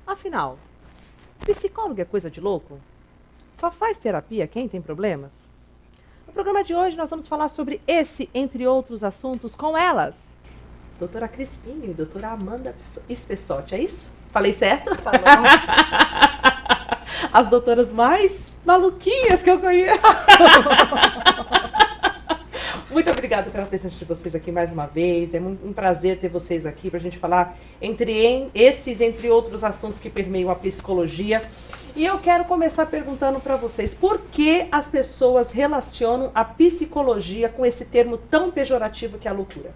Afinal, psicólogo é coisa de louco? Só faz terapia quem tem problemas? No programa de hoje nós vamos falar sobre esse, entre outros assuntos, com elas. Doutora Crispim e doutora Amanda Spessotti, é isso? Falei certo? Falou. As doutoras mais maluquinhas que eu conheço. Muito obrigada pela presença de vocês aqui mais uma vez. É um prazer ter vocês aqui para a gente falar entre outros assuntos que permeiam a psicologia. E eu quero começar perguntando para vocês, por que as pessoas relacionam a psicologia com esse termo tão pejorativo que é a loucura?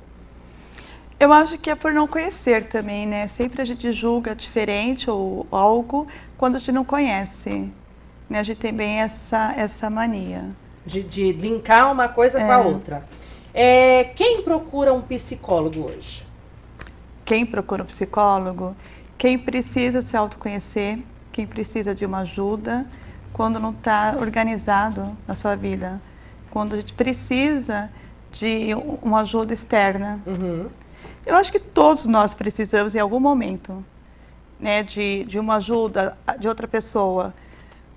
Eu acho que é por não conhecer também, né? Sempre a gente julga diferente ou algo quando a gente não conhece. Né? A gente tem bem essa mania. De linkar uma coisa com a outra. Quem procura um psicólogo hoje? Quem procura um psicólogo? Quem precisa se autoconhecer, quem precisa de uma ajuda quando não está organizado na sua vida. Quando a gente precisa de uma ajuda externa. Uhum. Eu acho que todos nós precisamos em algum momento, né, de uma ajuda de outra pessoa.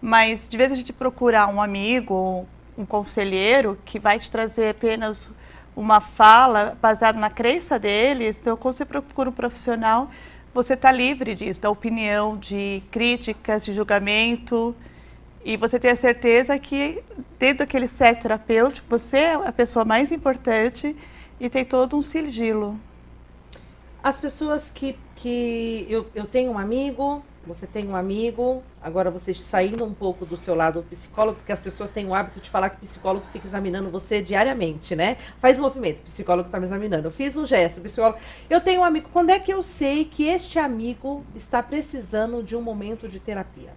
Mas de vez a gente procurar um amigo, um conselheiro que vai te trazer apenas uma fala baseada na crença deles, então quando você procura um profissional, você está livre disso, da opinião, de críticas, de julgamento, e você tem a certeza que dentro daquele set terapêutico você é a pessoa mais importante e tem todo um sigilo. As pessoas eu tenho um amigo, você tem um amigo, agora você saindo um pouco do seu lado psicólogo, porque as pessoas têm o hábito de falar que o psicólogo fica examinando você diariamente, né? Faz um movimento, o psicólogo está me examinando. Eu fiz um gesto, o psicólogo... Eu tenho um amigo, quando é que eu sei que este amigo está precisando de um momento de terapia?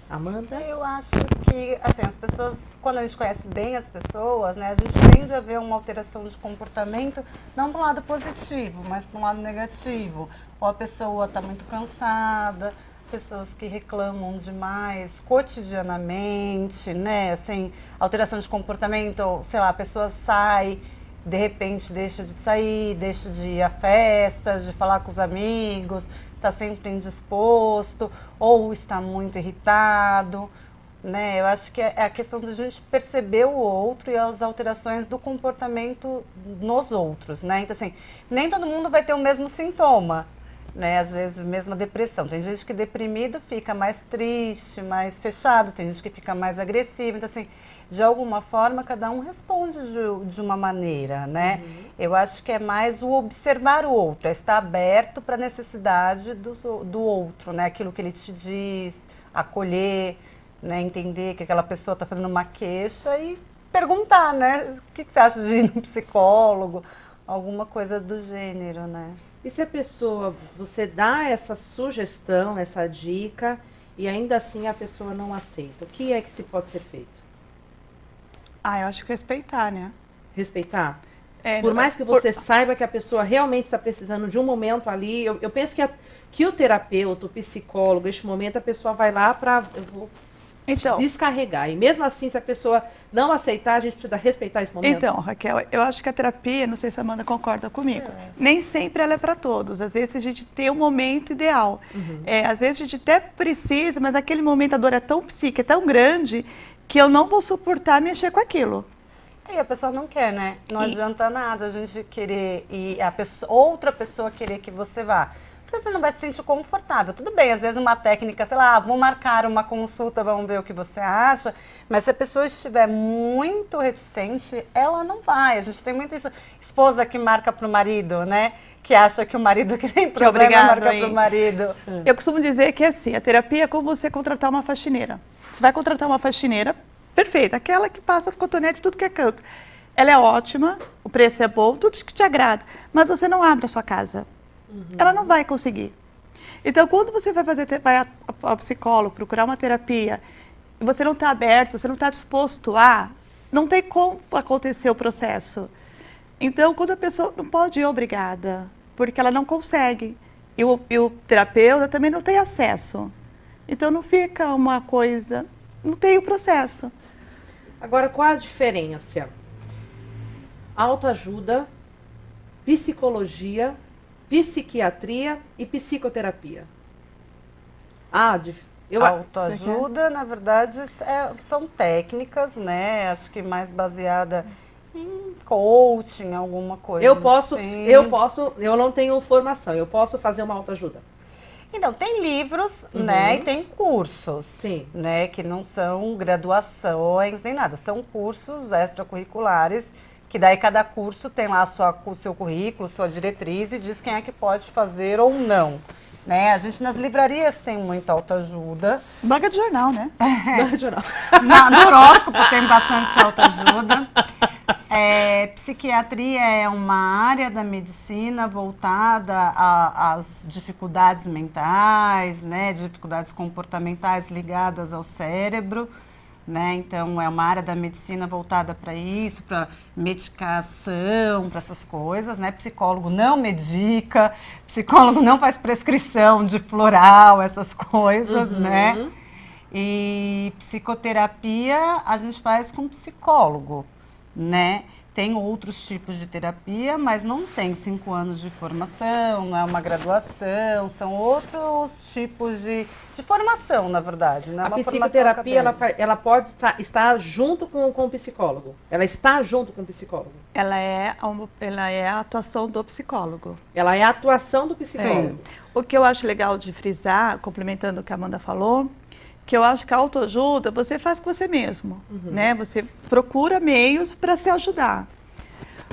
Amanda? Eu acho que, assim, as pessoas, quando a gente conhece bem as pessoas, né, a gente tende a ver uma alteração de comportamento, não para um lado positivo, mas para um lado negativo. Ou a pessoa está muito cansada, pessoas que reclamam demais cotidianamente, né, assim, alteração de comportamento, ou, sei lá, a pessoa sai, de repente deixa de sair, deixa de ir a festas, de falar com os amigos, está sempre indisposto ou está muito irritado, né? Eu acho que é a questão da gente perceber o outro e as alterações do comportamento nos outros, né? Então, assim, nem todo mundo vai ter o mesmo sintoma, né? Às vezes, mesma depressão. Tem gente que deprimido fica mais triste, mais fechado, tem gente que fica mais agressivo. Então, assim, de alguma forma, cada um responde de uma maneira, né? Uhum. Eu acho que é mais o observar o outro, é estar aberto para a necessidade do outro, né? Aquilo que ele te diz, acolher, né? Entender que aquela pessoa está fazendo uma queixa e perguntar, né? O que você acha de ir no psicólogo? Alguma coisa do gênero, né? E se a pessoa, você dá essa sugestão, essa dica, e ainda assim a pessoa não aceita, o que é que se pode ser feito? Eu acho que respeitar, né? Respeitar? Por mais que você saiba que a pessoa realmente está precisando de um momento ali, eu penso que o terapeuta, o psicólogo, neste momento a pessoa vai lá para descarregar. E mesmo assim, se a pessoa não aceitar, a gente precisa respeitar esse momento. Então, Raquel, eu acho que a terapia, não sei se a Amanda concorda comigo, nem sempre ela é para todos. Às vezes a gente tem um momento ideal. Uhum. Às vezes a gente até precisa, mas aquele momento a dor é tão psíquica, é tão grande, que eu não vou suportar mexer com aquilo. E a pessoa não quer, né? Não adianta nada a gente querer e outra pessoa querer que você vá. Porque você não vai se sentir confortável. Tudo bem, às vezes uma técnica, sei lá, vamos marcar uma consulta, vamos ver o que você acha. Mas se a pessoa estiver muito reticente, ela não vai. A gente tem muita esposa que marca pro marido, né? Que acha que o marido que tem problema marca pro marido. Eu costumo dizer que assim, a terapia é como você contratar uma faxineira. Você vai contratar uma faxineira perfeita, aquela que passa cotonete tudo que é canto. Ela é ótima, o preço é bom, tudo que te agrada, mas você não abre a sua casa. Uhum. Ela não vai conseguir. Então, quando você vai ao psicólogo, procurar uma terapia, e você não está aberto, você não está disposto não tem como acontecer o processo. Então, quando a pessoa não pode ir obrigada, porque ela não consegue, e o terapeuta também não tem acesso. Então, não fica uma coisa, não tem o processo. Agora, qual a diferença? Autoajuda, psicologia, psiquiatria e psicoterapia. Ah, Autoajuda, na verdade, são técnicas, né? Acho que mais baseada em coaching, alguma coisa. Eu não tenho formação, eu posso fazer uma autoajuda. Então, tem livros, né, e tem cursos, Sim, né, que não são graduações nem nada, são cursos extracurriculares, que daí cada curso tem lá o seu currículo, sua diretriz e diz quem é que pode fazer ou não. Né? A gente nas livrarias tem muita autoajuda. Banca de jornal, né? Banca de jornal. No horóscopo tem bastante autoajuda. Psiquiatria é uma área da medicina voltada às dificuldades mentais, né? Dificuldades comportamentais ligadas ao cérebro. Né? Então, é uma área da medicina voltada para isso, para medicação, para essas coisas. Né? Psicólogo não medica, psicólogo não faz prescrição de floral, essas coisas. Né? E psicoterapia a gente faz com psicólogo. Né? Tem outros tipos de terapia, mas não tem 5 anos de formação, não é uma graduação, são outros tipos de formação, na verdade. Não é uma psicoterapia, ela pode estar junto com o psicólogo? Ela está junto com o psicólogo? Ela é a atuação do psicólogo. Ela é a atuação do psicólogo. Sim. O que eu acho legal de frisar, complementando o que a Amanda falou, que eu acho que a autoajuda você faz com você mesmo, né? Você procura meios para se ajudar.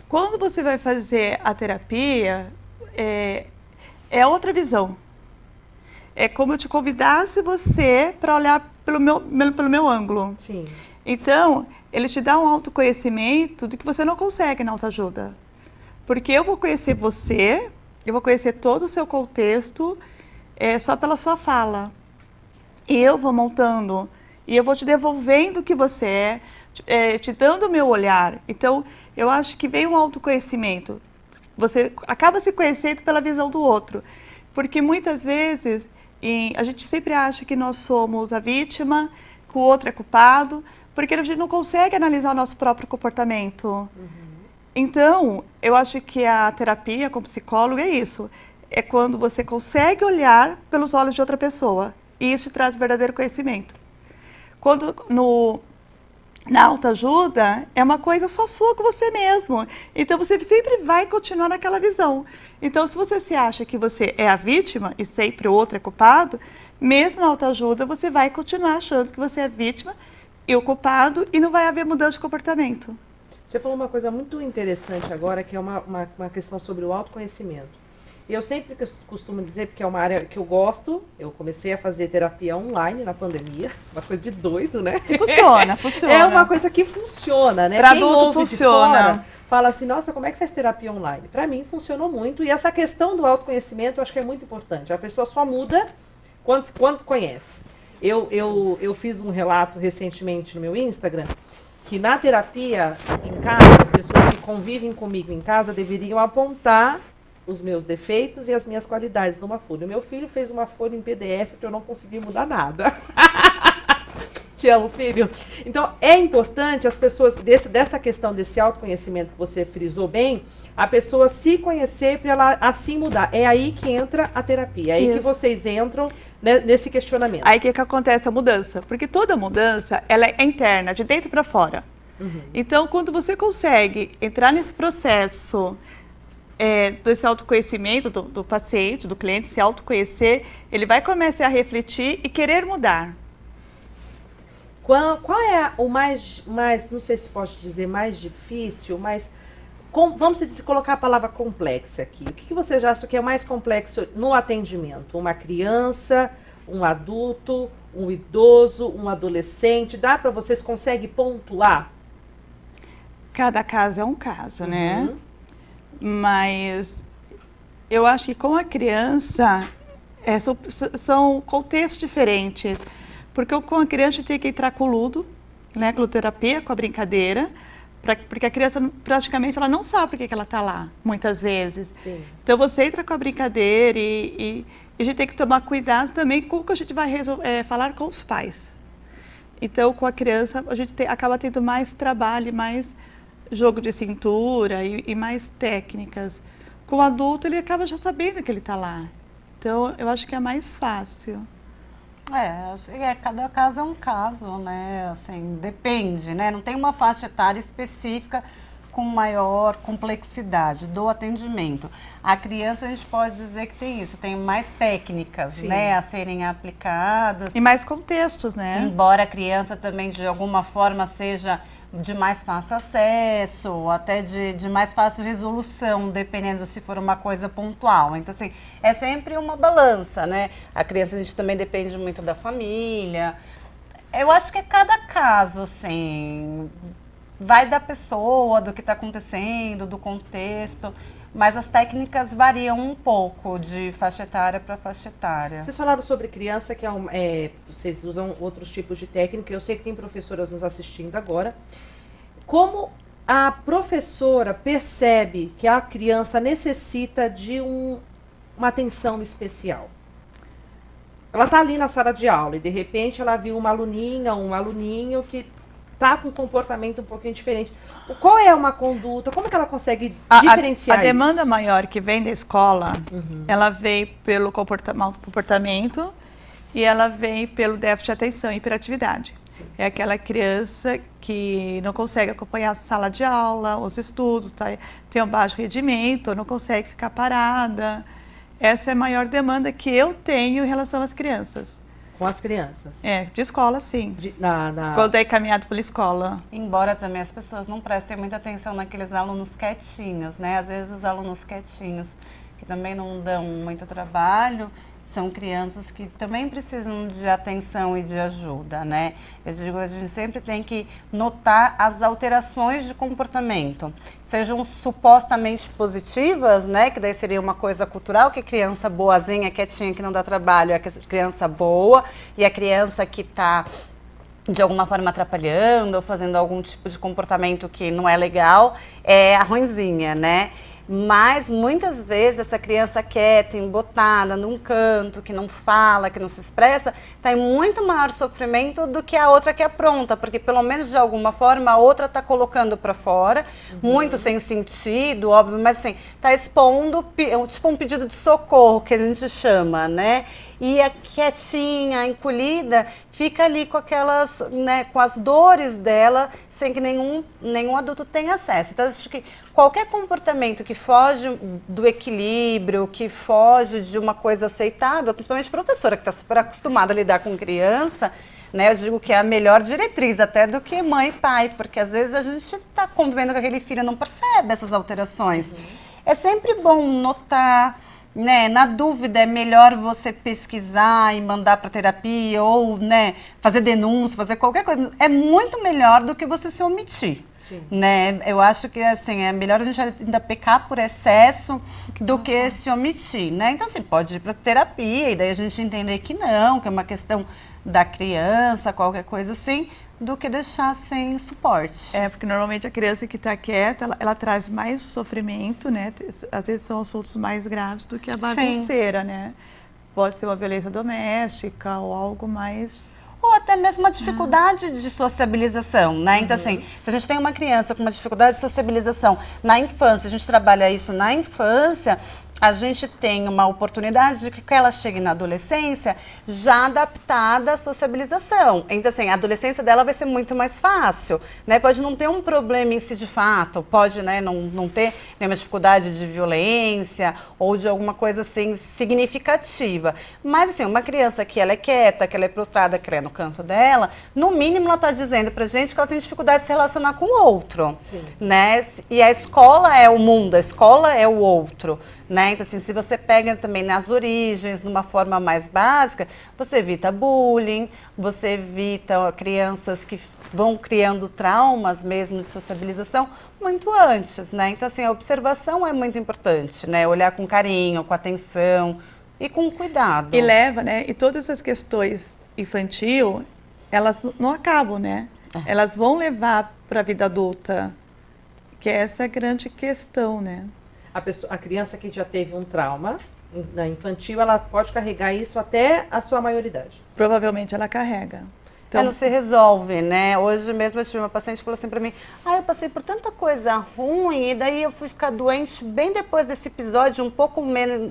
Quando você vai fazer a terapia, é outra visão. É como eu te convidasse você para olhar pelo meu ângulo. Sim. Então, ele te dá um autoconhecimento do que você não consegue na autoajuda. Porque eu vou conhecer você, eu vou conhecer todo o seu contexto só pela sua fala. E eu vou montando, e eu vou te devolvendo o que você te dando o meu olhar. Então, eu acho que vem um autoconhecimento. Você acaba se conhecendo pela visão do outro. Porque muitas vezes, a gente sempre acha que nós somos a vítima, que o outro é culpado, porque a gente não consegue analisar o nosso próprio comportamento. Então, eu acho que a terapia com psicólogo é isso. É quando você consegue olhar pelos olhos de outra pessoa. E isso traz verdadeiro conhecimento. Quando na autoajuda, é uma coisa só sua com você mesmo. Então, você sempre vai continuar naquela visão. Então, se você se acha que você é a vítima e sempre o outro é culpado, mesmo na autoajuda, você vai continuar achando que você é a vítima e o culpado e não vai haver mudança de comportamento. Você falou uma coisa muito interessante agora, que é uma questão sobre o autoconhecimento. E eu sempre costumo dizer, porque é uma área que eu gosto, eu comecei a fazer terapia online na pandemia, uma coisa de doido, né? E funciona. É uma coisa que funciona, né? Para adulto funciona. Fala assim, nossa, como é que faz terapia online? Para mim funcionou muito, e essa questão do autoconhecimento eu acho que é muito importante. A pessoa só muda quando conhece. Eu fiz um relato recentemente no meu Instagram, que na terapia em casa, as pessoas que convivem comigo em casa deveriam apontar os meus defeitos e as minhas qualidades numa folha. O meu filho fez uma folha em PDF que eu não consegui mudar nada. Te amo, filho. Então, é importante as pessoas, dessa questão desse autoconhecimento que você frisou bem, a pessoa se conhecer para ela assim mudar. É aí que entra a terapia. É aí que vocês entram nesse questionamento. Aí que acontece a mudança. Porque toda mudança, ela é interna, de dentro para fora. Então, quando você consegue entrar nesse processo desse autoconhecimento do paciente, do cliente, se autoconhecer, ele vai começar a refletir e querer mudar. Qual é o mais, não sei se pode dizer mais difícil, mas vamos colocar a palavra complexa aqui. O que vocês acham que é mais complexo no atendimento? Uma criança, um adulto, um idoso, um adolescente? Dá para vocês conseguem pontuar? Cada caso é um caso, né? Mas eu acho que com a criança são contextos diferentes. Porque com a criança tem que entrar com o ludo, né, com a ludoterapia, com a brincadeira, porque a criança praticamente ela não sabe por que ela está lá, muitas vezes. Sim. Então você entra com a brincadeira e a gente tem que tomar cuidado também com o que a gente vai falar com os pais. Então com a criança a gente acaba tendo mais trabalho, mais jogo de cintura e mais técnicas. Com o adulto ele acaba já sabendo que ele está lá. Então eu acho que é mais fácil. Acho que cada caso é um caso, né? Assim, depende, né? Não tem uma faixa etária específica com maior complexidade do atendimento. A criança, a gente pode dizer que tem isso, tem mais técnicas, Sim. né, a serem aplicadas. E mais contextos, né? Embora a criança também, de alguma forma, seja de mais fácil acesso, até de mais fácil resolução, dependendo se for uma coisa pontual. Então, assim, é sempre uma balança, né? A criança, a gente também depende muito da família. Eu acho que é cada caso, assim, vai da pessoa, do que está acontecendo, do contexto, mas as técnicas variam um pouco de faixa etária para faixa etária. Vocês falaram sobre criança, que vocês usam outros tipos de técnica. Eu sei que tem professoras nos assistindo agora. Como a professora percebe que a criança necessita de uma atenção especial? Ela está ali na sala de aula e, de repente, ela viu uma aluninha, um aluninho que está com um comportamento um pouquinho diferente. Qual é uma conduta? Como que ela consegue diferenciar a demanda isso? maior que vem da escola, ela vem pelo comportamento e ela vem pelo déficit de atenção e hiperatividade. Sim. É aquela criança que não consegue acompanhar a sala de aula, os estudos, tem um baixo rendimento, não consegue ficar parada. Essa é a maior demanda que eu tenho em relação às crianças. Com as crianças? De escola, sim. Quando é encaminhado pela escola. Embora também as pessoas não prestem muita atenção naqueles alunos quietinhos, né? Às vezes os alunos quietinhos, que também não dão muito trabalho, são crianças que também precisam de atenção e de ajuda, né? Eu digo, a gente sempre tem que notar as alterações de comportamento, sejam supostamente positivas, né? Que daí seria uma coisa cultural, que criança boazinha, quietinha, que não dá trabalho, é a criança boa, e a criança que está de alguma forma atrapalhando ou fazendo algum tipo de comportamento que não é legal, é a ruinzinha, né? Mas muitas vezes essa criança quieta, embotada, num canto, que não fala, que não se expressa, está em muito maior sofrimento do que a outra que é pronta, porque pelo menos de alguma forma a outra está colocando para fora, muito sem sentido, óbvio, mas assim, está expondo tipo um pedido de socorro, que a gente chama, né? E a quietinha, encolhida, fica ali com aquelas, né, com as dores dela, sem que nenhum adulto tenha acesso. Então, acho que qualquer comportamento que foge do equilíbrio, que foge de uma coisa aceitável, principalmente professora que está super acostumada a lidar com criança, né, eu digo que é a melhor diretriz até do que mãe e pai, porque às vezes a gente está convivendo com aquele filho e não percebe essas alterações. É sempre bom notar, né, na dúvida é melhor você pesquisar e mandar para terapia ou, né, fazer denúncia, fazer qualquer coisa. É muito melhor do que você se omitir. Sim. Né? Eu acho que assim, é melhor a gente ainda pecar por excesso do que se omitir, né? Então, assim, pode ir para terapia e daí a gente entender que não, que é uma questão da criança, qualquer coisa assim, do que deixar sem suporte. Porque normalmente a criança que está quieta, ela traz mais sofrimento, né? Às vezes são assuntos mais graves do que a bagunceira, Sim. né? Pode ser uma violência doméstica ou algo mais... Ou até mesmo uma dificuldade de sociabilização, né? Então, assim, se a gente tem uma criança com uma dificuldade de sociabilização na infância, a gente trabalha isso na infância, a gente tem uma oportunidade de que ela chegue na adolescência já adaptada à sociabilização. Então, assim, a adolescência dela vai ser muito mais fácil, né? Pode não ter um problema em si de fato, pode, né, não ter nenhuma dificuldade de violência ou de alguma coisa, assim, significativa. Mas, assim, uma criança que ela é quieta, que ela é prostrada, que ela é no canto dela, no mínimo ela está dizendo pra gente que ela tem dificuldade de se relacionar com o outro, Sim. né? E a escola é o mundo, a escola é o outro, né? Então, assim, se você pega também nas origens, numa forma mais básica, você evita bullying, você evita crianças que vão criando traumas mesmo de sociabilização muito antes, né? Então, assim, a observação é muito importante, né? Olhar com carinho, com atenção e com cuidado. E leva, né? E todas essas questões infantil, elas não acabam, né? Elas vão levar para a vida adulta, que é essa grande questão, né? A criança que já teve um trauma na infantil, ela pode carregar isso até a sua maioridade. Provavelmente ela carrega. Então, não se resolve, né? Hoje mesmo eu tive uma paciente que falou assim pra mim, eu passei por tanta coisa ruim e daí eu fui ficar doente bem depois desse episódio, um pouco menos,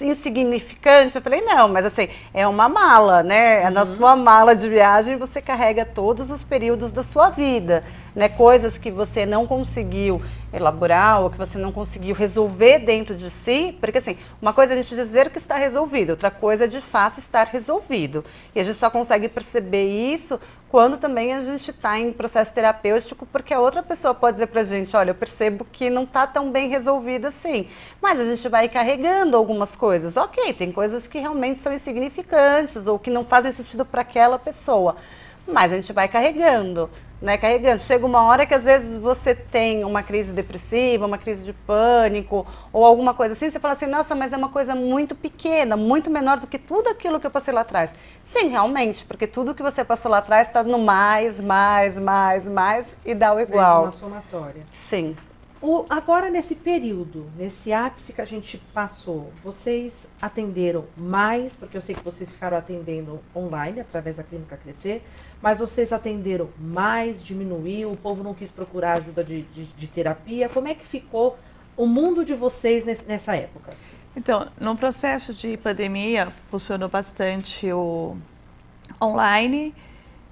insignificante. Eu falei, não, mas assim, é uma mala, né? Na sua mala de viagem você carrega todos os períodos da sua vida, né? Coisas que você não conseguiu elaborar ou que você não conseguiu resolver dentro de si, porque assim, uma coisa é a gente dizer que está resolvido, outra coisa é de fato estar resolvido. E a gente só consegue perceber isso quando também a gente está em processo terapêutico, porque a outra pessoa pode dizer pra gente, olha, eu percebo que não está tão bem resolvido assim, mas a gente vai carregando algumas coisas. Ok, tem coisas que realmente são insignificantes ou que não fazem sentido para aquela pessoa, mas a gente vai carregando, né? Carregando. Chega uma hora que às vezes você tem uma crise depressiva, uma crise de pânico ou alguma coisa assim, você fala assim, nossa, mas é uma coisa muito pequena, muito menor do que tudo aquilo que eu passei lá atrás. Sim, realmente, porque tudo que você passou lá atrás está no mais e dá o igual. Fez uma somatória. Sim. Agora, nesse período, nesse ápice que a gente passou, vocês atenderam mais, porque eu sei que vocês ficaram atendendo online, através da Clínica Crescer, mas vocês atenderam mais, diminuiu, o povo não quis procurar ajuda de terapia. Como é que ficou o mundo de vocês nessa época? Então, no processo de pandemia, funcionou bastante o online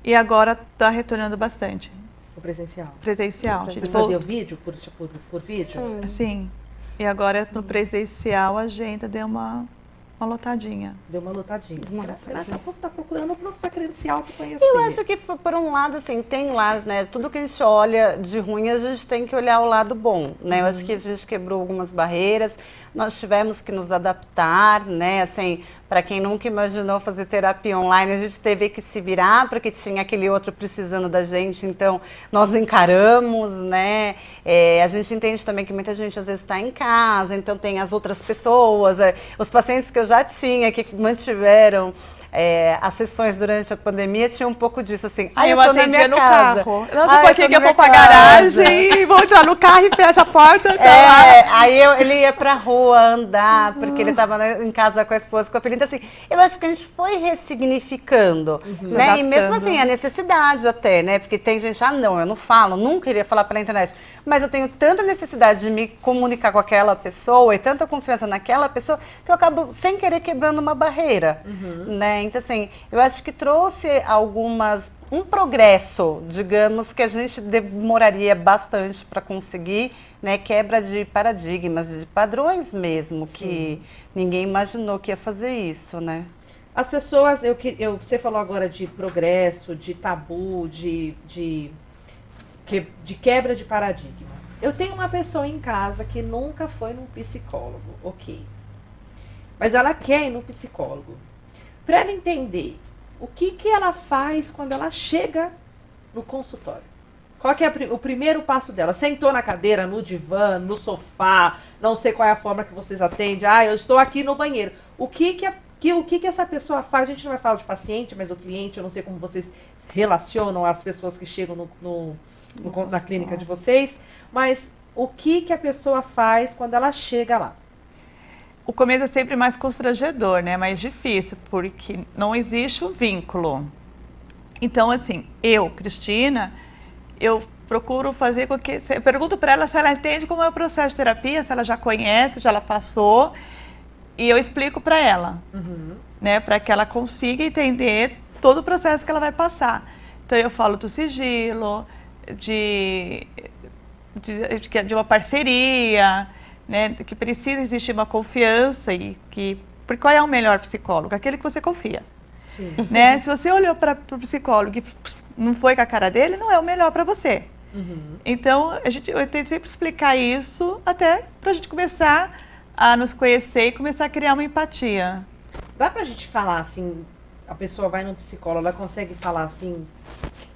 e agora está retornando bastante. O presencial? Presencial. Vocês faziam vídeo por vídeo? Sim. E agora no presencial a agenda deu uma lotadinha. Deu uma lotadinha. O povo está procurando, o povo está querendo se autoconhecer. Eu acho que, por um lado, assim, tem lá, né, tudo que a gente olha de ruim, a gente tem que olhar o lado bom, né? Eu acho que a gente quebrou algumas barreiras, nós tivemos que nos adaptar, né, assim, para quem nunca imaginou fazer terapia online, a gente teve que se virar, porque tinha aquele outro precisando da gente, então nós encaramos, né? A gente entende também que muita gente às vezes está em casa, então tem as outras pessoas, os pacientes que eu já tinha, que mantiveram as sessões durante a pandemia, tinha um pouco disso, assim, eu tô na minha no casa. carro. Nossa, por que eu vou pra garagem e vou entrar no carro e fecha a porta? Aí ele ia pra rua andar, porque ele estava em casa com a esposa, com a filha. Então, assim, eu acho que a gente foi ressignificando, né? E mesmo assim, a necessidade até, né? Porque tem gente, não, eu não falo, nunca iria falar pela internet. Mas eu tenho tanta necessidade de me comunicar com aquela pessoa e tanta confiança naquela pessoa que eu acabo, sem querer, quebrando uma barreira, né? Então, assim, eu acho que trouxe um progresso, digamos, que a gente demoraria bastante para conseguir, né? Quebra de paradigmas, de padrões mesmo, que ninguém imaginou que ia fazer isso, né? As pessoas, você falou agora de progresso, de tabu, de quebra de paradigma. Eu tenho uma pessoa em casa que nunca foi num psicólogo, ok. Mas ela quer ir no psicólogo. Para ela entender o que ela faz quando ela chega no consultório. Qual que é o primeiro passo dela? Sentou na cadeira, no divã, no sofá, não sei qual é a forma que vocês atendem. Eu estou aqui no banheiro. O que essa pessoa faz? A gente não vai falar de paciente, mas o cliente, eu não sei como vocês relacionam as pessoas que chegam na clínica de vocês, mas o que a pessoa faz quando ela chega lá? O começo é sempre mais constrangedor, né? Mais difícil, porque não existe o vínculo. Então, assim, Cristina, eu procuro fazer com que... Eu pergunto para ela se ela entende como é o processo de terapia, se ela já conhece, se ela passou, e eu explico para ela, né? Para que ela consiga entender todo o processo que ela vai passar. Então, eu falo do sigilo, de uma parceria, né, que precisa existir uma confiança porque qual é o melhor psicólogo? Aquele que você confia. Sim. Né? Se você olhou para o psicólogo e não foi com a cara dele, não é o melhor para você. Então, eu tento sempre explicar isso até para a gente começar a nos conhecer e começar a criar uma empatia. Dá pra gente falar assim, a pessoa vai no psicólogo, ela consegue falar assim,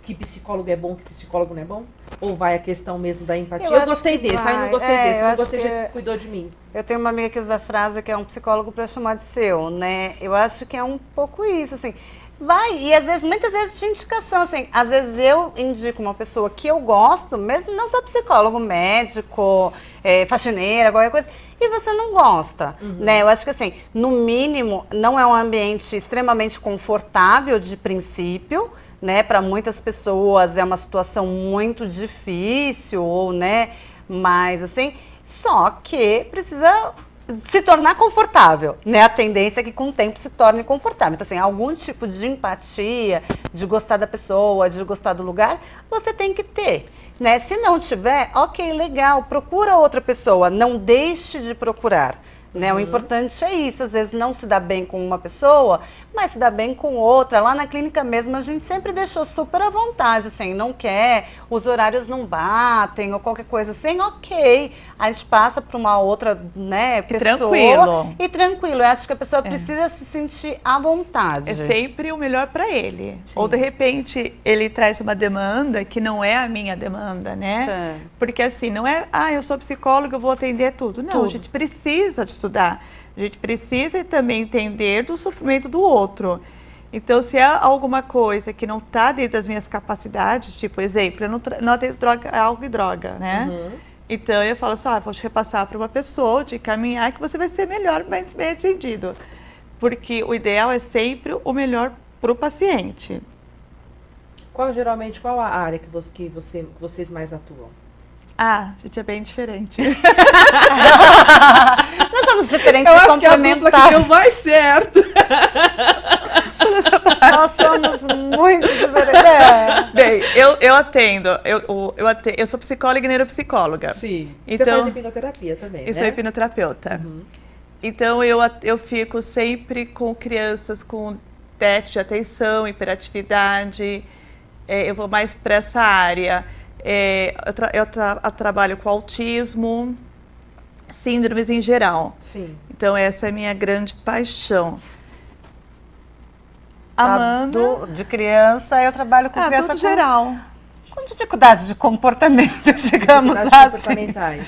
que psicólogo é bom, que psicólogo não é bom? Ou vai a questão mesmo da empatia? Eu gostei desse, não gostei desse, não gostei de que cuidou de mim. Eu tenho uma amiga que usa a frase que é um psicólogo para chamar de seu, né? Eu acho que é um pouco isso, assim. Vai, e às vezes, muitas vezes de indicação, assim, às vezes eu indico uma pessoa que eu gosto, mesmo não sou psicólogo, médico, faxineira, qualquer coisa, e você não gosta, né? Eu acho que, assim, no mínimo, não é um ambiente extremamente confortável de princípio, né? Para muitas pessoas é uma situação muito difícil, ou, né? Mas, assim, só que precisa se tornar confortável, né? A tendência é que com o tempo se torne confortável. Então, assim, algum tipo de empatia, de gostar da pessoa, de gostar do lugar, você tem que ter, né? Se não tiver, ok, legal, procura outra pessoa, não deixe de procurar. Né? O importante é isso, às vezes não se dá bem com uma pessoa, mas se dá bem com outra. Lá na clínica mesmo a gente sempre deixou super à vontade, assim, não quer, os horários não batem ou qualquer coisa assim, ok. A gente passa para uma outra, né, pessoa. Tranquilo. E tranquilo. Eu acho que a pessoa precisa se sentir à vontade. É sempre o melhor para ele. Sim. Ou de repente ele traz uma demanda que não é a minha demanda, né? É. Porque assim, não é, eu sou psicóloga, eu vou atender tudo. Não, a gente precisa estudar. A gente precisa também entender do sofrimento do outro. Então, se há alguma coisa que não está dentro das minhas capacidades, tipo, exemplo, eu não atendo álcool e droga, né? Então, eu falo assim, vou te repassar para uma pessoa, te encaminhar, que você vai ser melhor, mais bem atendido. Porque o ideal é sempre o melhor para o paciente. Geralmente, qual a área que vocês mais atuam? A gente é bem diferente. Nós somos diferentes Eu e acho que é a dupla que complementares. deu mais certo. Nós somos muito diferentes. É. Bem, eu atendo, eu sou psicóloga e neuropsicóloga. Sim. Então, Você faz hipnoterapia também, eu né? sou hipnoterapeuta. Então, eu fico sempre com crianças com déficit de atenção, hiperatividade. Eu vou mais para essa área. Eu trabalho com autismo, síndromes em geral. Sim. Então, essa é a minha grande paixão. Amanda... De criança, eu trabalho com criança tudo geral. com dificuldades de comportamento, digamos Dificuldades assim. comportamentais.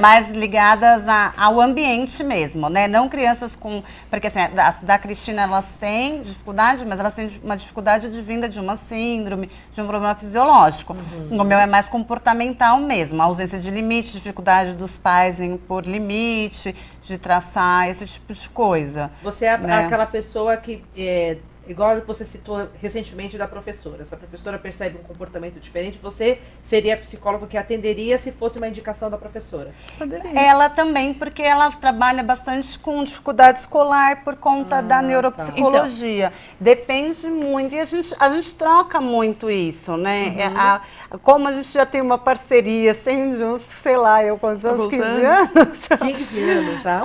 Mais ligadas ao ambiente mesmo, né? Não crianças com... Porque assim, da Cristina, elas têm dificuldade, mas elas têm uma dificuldade de vinda de uma síndrome, de um problema fisiológico. O meu é mais comportamental mesmo, a ausência de limite, dificuldade dos pais em impor limite, de traçar, esse tipo de coisa. Você é né? aquela pessoa que... igual você citou recentemente da professora. Se a professora percebe um comportamento diferente, você seria a psicóloga que atenderia se fosse uma indicação da professora. Ela também, porque ela trabalha bastante com dificuldade escolar por conta da neuropsicologia. Depende muito, e a gente troca muito isso, né? Como a gente já tem uma parceria, assim, de uns, sei lá, quantos anos? 15 anos? 15 anos, tá?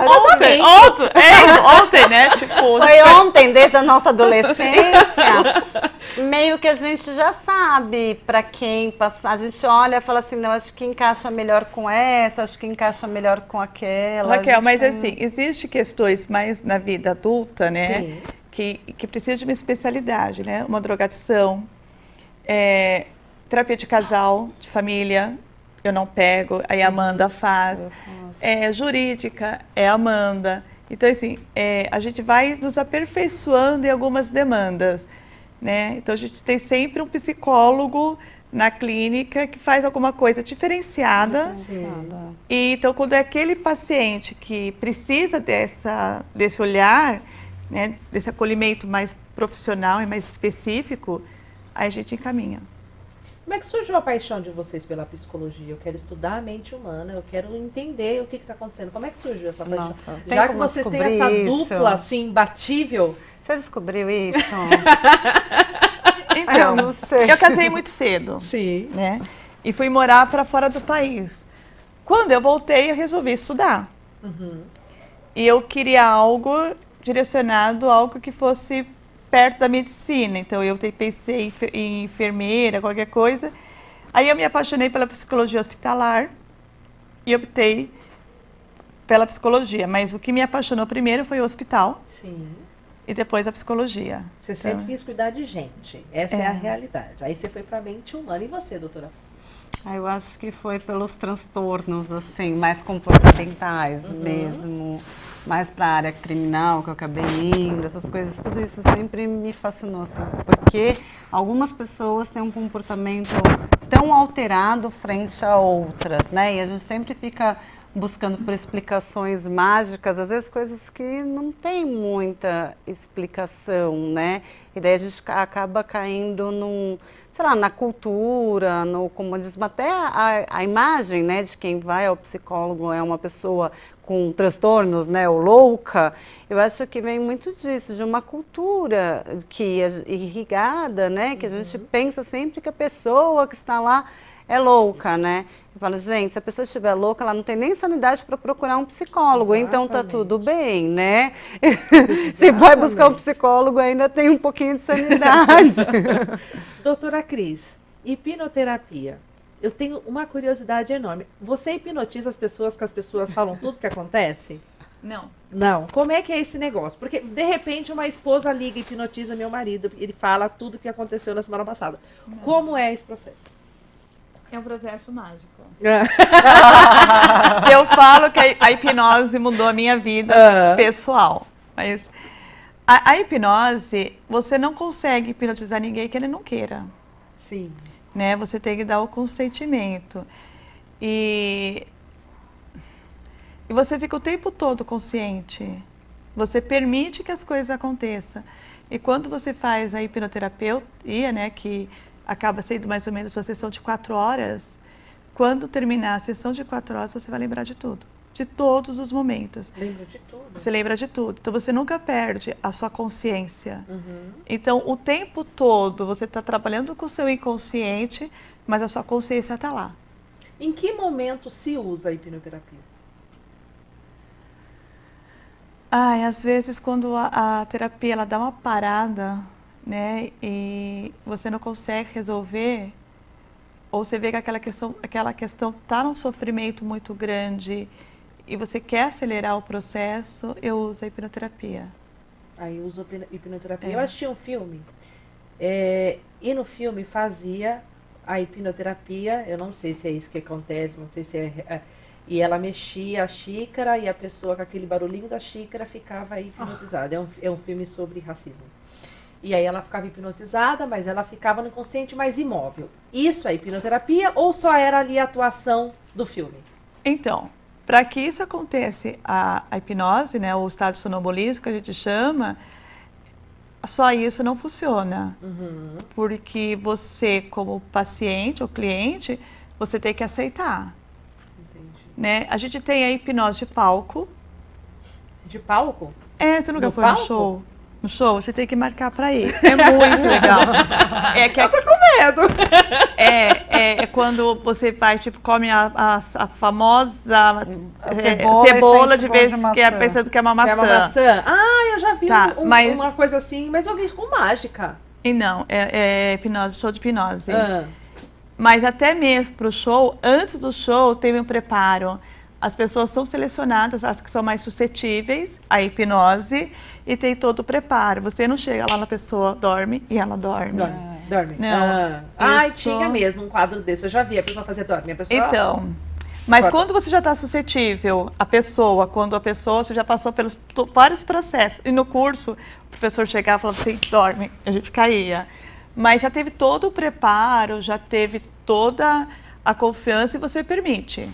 Ontem, né? Tipo, Foi ontem, desde a nossa adolescência. Meio que a gente já sabe para quem passar. A gente olha e fala assim, não, acho que encaixa melhor com essa, acho que encaixa melhor com aquela. Raquel, mas assim, existem questões mais na vida adulta, né? Que precisa de uma especialidade, né? Uma drogadição, terapia de casal, de família, eu não pego, aí a Amanda faz. Jurídica, é a Amanda. Então, assim, a gente vai nos aperfeiçoando em algumas demandas, né? Então, a gente tem sempre um psicólogo na clínica que faz alguma coisa diferenciada. E, então, quando é aquele paciente que precisa desse olhar, né, desse acolhimento mais profissional e mais específico, aí a gente encaminha. Como é que surgiu a paixão de vocês pela psicologia? Eu quero estudar a mente humana, eu quero entender o que está acontecendo. Como é que surgiu essa paixão? Nossa, Já que vocês têm essa dupla assim, imbatível. Você descobriu isso? Então, eu não sei. Eu casei muito cedo. Sim. Né? E fui morar para fora do país. Quando eu voltei, eu resolvi estudar. E eu queria algo direcionado, algo que fosse perto da medicina. Então, eu pensei em enfermeira, qualquer coisa. Aí, eu me apaixonei pela psicologia hospitalar e optei pela psicologia. Mas o que me apaixonou primeiro foi o hospital. Sim. E depois a psicologia. Você sempre quis cuidar de gente. Essa é a realidade. Aí você foi para a mente humana. E você, doutora? Eu acho que foi pelos transtornos, assim, mais comportamentais mesmo. Mais para a área criminal, que eu acabei indo, essas coisas, tudo isso sempre me fascinou, assim, porque algumas pessoas têm um comportamento tão alterado frente a outras, né? E a gente sempre fica buscando por explicações mágicas, às vezes coisas que não tem muita explicação, né? E daí a gente acaba caindo num, sei lá, na cultura, no comodismo, até a imagem, né, de quem vai ao psicólogo é uma pessoa com transtornos, né, ou louca. Eu acho que vem muito disso, de uma cultura que é irrigada, né, que a gente pensa sempre que a pessoa que está lá é louca, né? Eu falo, gente, se a pessoa estiver louca, ela não tem nem sanidade para procurar um psicólogo, então tá tudo bem, né? Se vai buscar um psicólogo, ainda tem um pouquinho de sanidade. Doutora Cris, hipnoterapia. Eu tenho uma curiosidade enorme. Você hipnotiza as pessoas que as pessoas falam tudo que acontece? Não. Não. Como é que é esse negócio? Porque, de repente, uma esposa liga e hipnotiza meu marido. Ele fala tudo que aconteceu na semana passada. Não. Como é esse processo? É um processo mágico. Eu falo que a hipnose mudou a minha vida pessoal. Mas a hipnose, você não consegue hipnotizar ninguém que ele não queira. Sim. Né? Você tem que dar o consentimento. E você fica o tempo todo consciente. Você permite que as coisas aconteçam. E quando você faz a hipnoterapia, né, que acaba sendo mais ou menos uma sessão de 4 horas, quando terminar a sessão de 4 horas, você vai lembrar de tudo. De todos os momentos. Lembra de tudo. Você lembra de tudo. Então, você nunca perde a sua consciência. Então, o tempo todo, você está trabalhando com o seu inconsciente, mas a sua consciência está lá. Em que momento se usa a hipnoterapia? Às vezes, quando a terapia ela dá uma parada, né, e você não consegue resolver, ou você vê que aquela questão está num sofrimento muito grande e você quer acelerar o processo, eu uso a hipnoterapia. Aí eu uso a hipnoterapia. Eu assisti um filme, e no filme fazia a hipnoterapia, eu não sei se é isso que acontece, não sei se e ela mexia a xícara e a pessoa com aquele barulhinho da xícara ficava hipnotizada. É um filme sobre racismo. E aí ela ficava hipnotizada, mas ela ficava no inconsciente mais imóvel. Isso é hipnoterapia ou só era ali a atuação do filme? Então, para que isso aconteça, a hipnose, né, o estado sonambulismo que a gente chama, só isso não funciona. Porque você, como paciente ou cliente, você tem que aceitar. Entendi. Né? A gente tem a hipnose de palco. De palco? Você nunca foi no show? No show, você tem que marcar para ir. É muito legal. Eu tô com medo. É quando você vai, tipo, come a famosa cebola de vez que é pensando que é uma maçã. É uma maçã? Eu já vi uma coisa assim, mas eu vi com mágica. E não, é hipnose, show de hipnose. Mas até mesmo pro show, antes do show, tem um preparo. As pessoas são selecionadas, as que são mais suscetíveis à hipnose, e tem todo o preparo. Você não chega lá na pessoa, dorme, e ela dorme. Dorme. Não. Tinha mesmo um quadro desse, eu já vi a pessoa fazer dorme. Então, mas quando você já está suscetível, quando a pessoa você já passou pelos vários processos, e no curso, o professor chegava e falava assim, dorme, a gente caía. Mas já teve todo o preparo, já teve toda a confiança e você permite.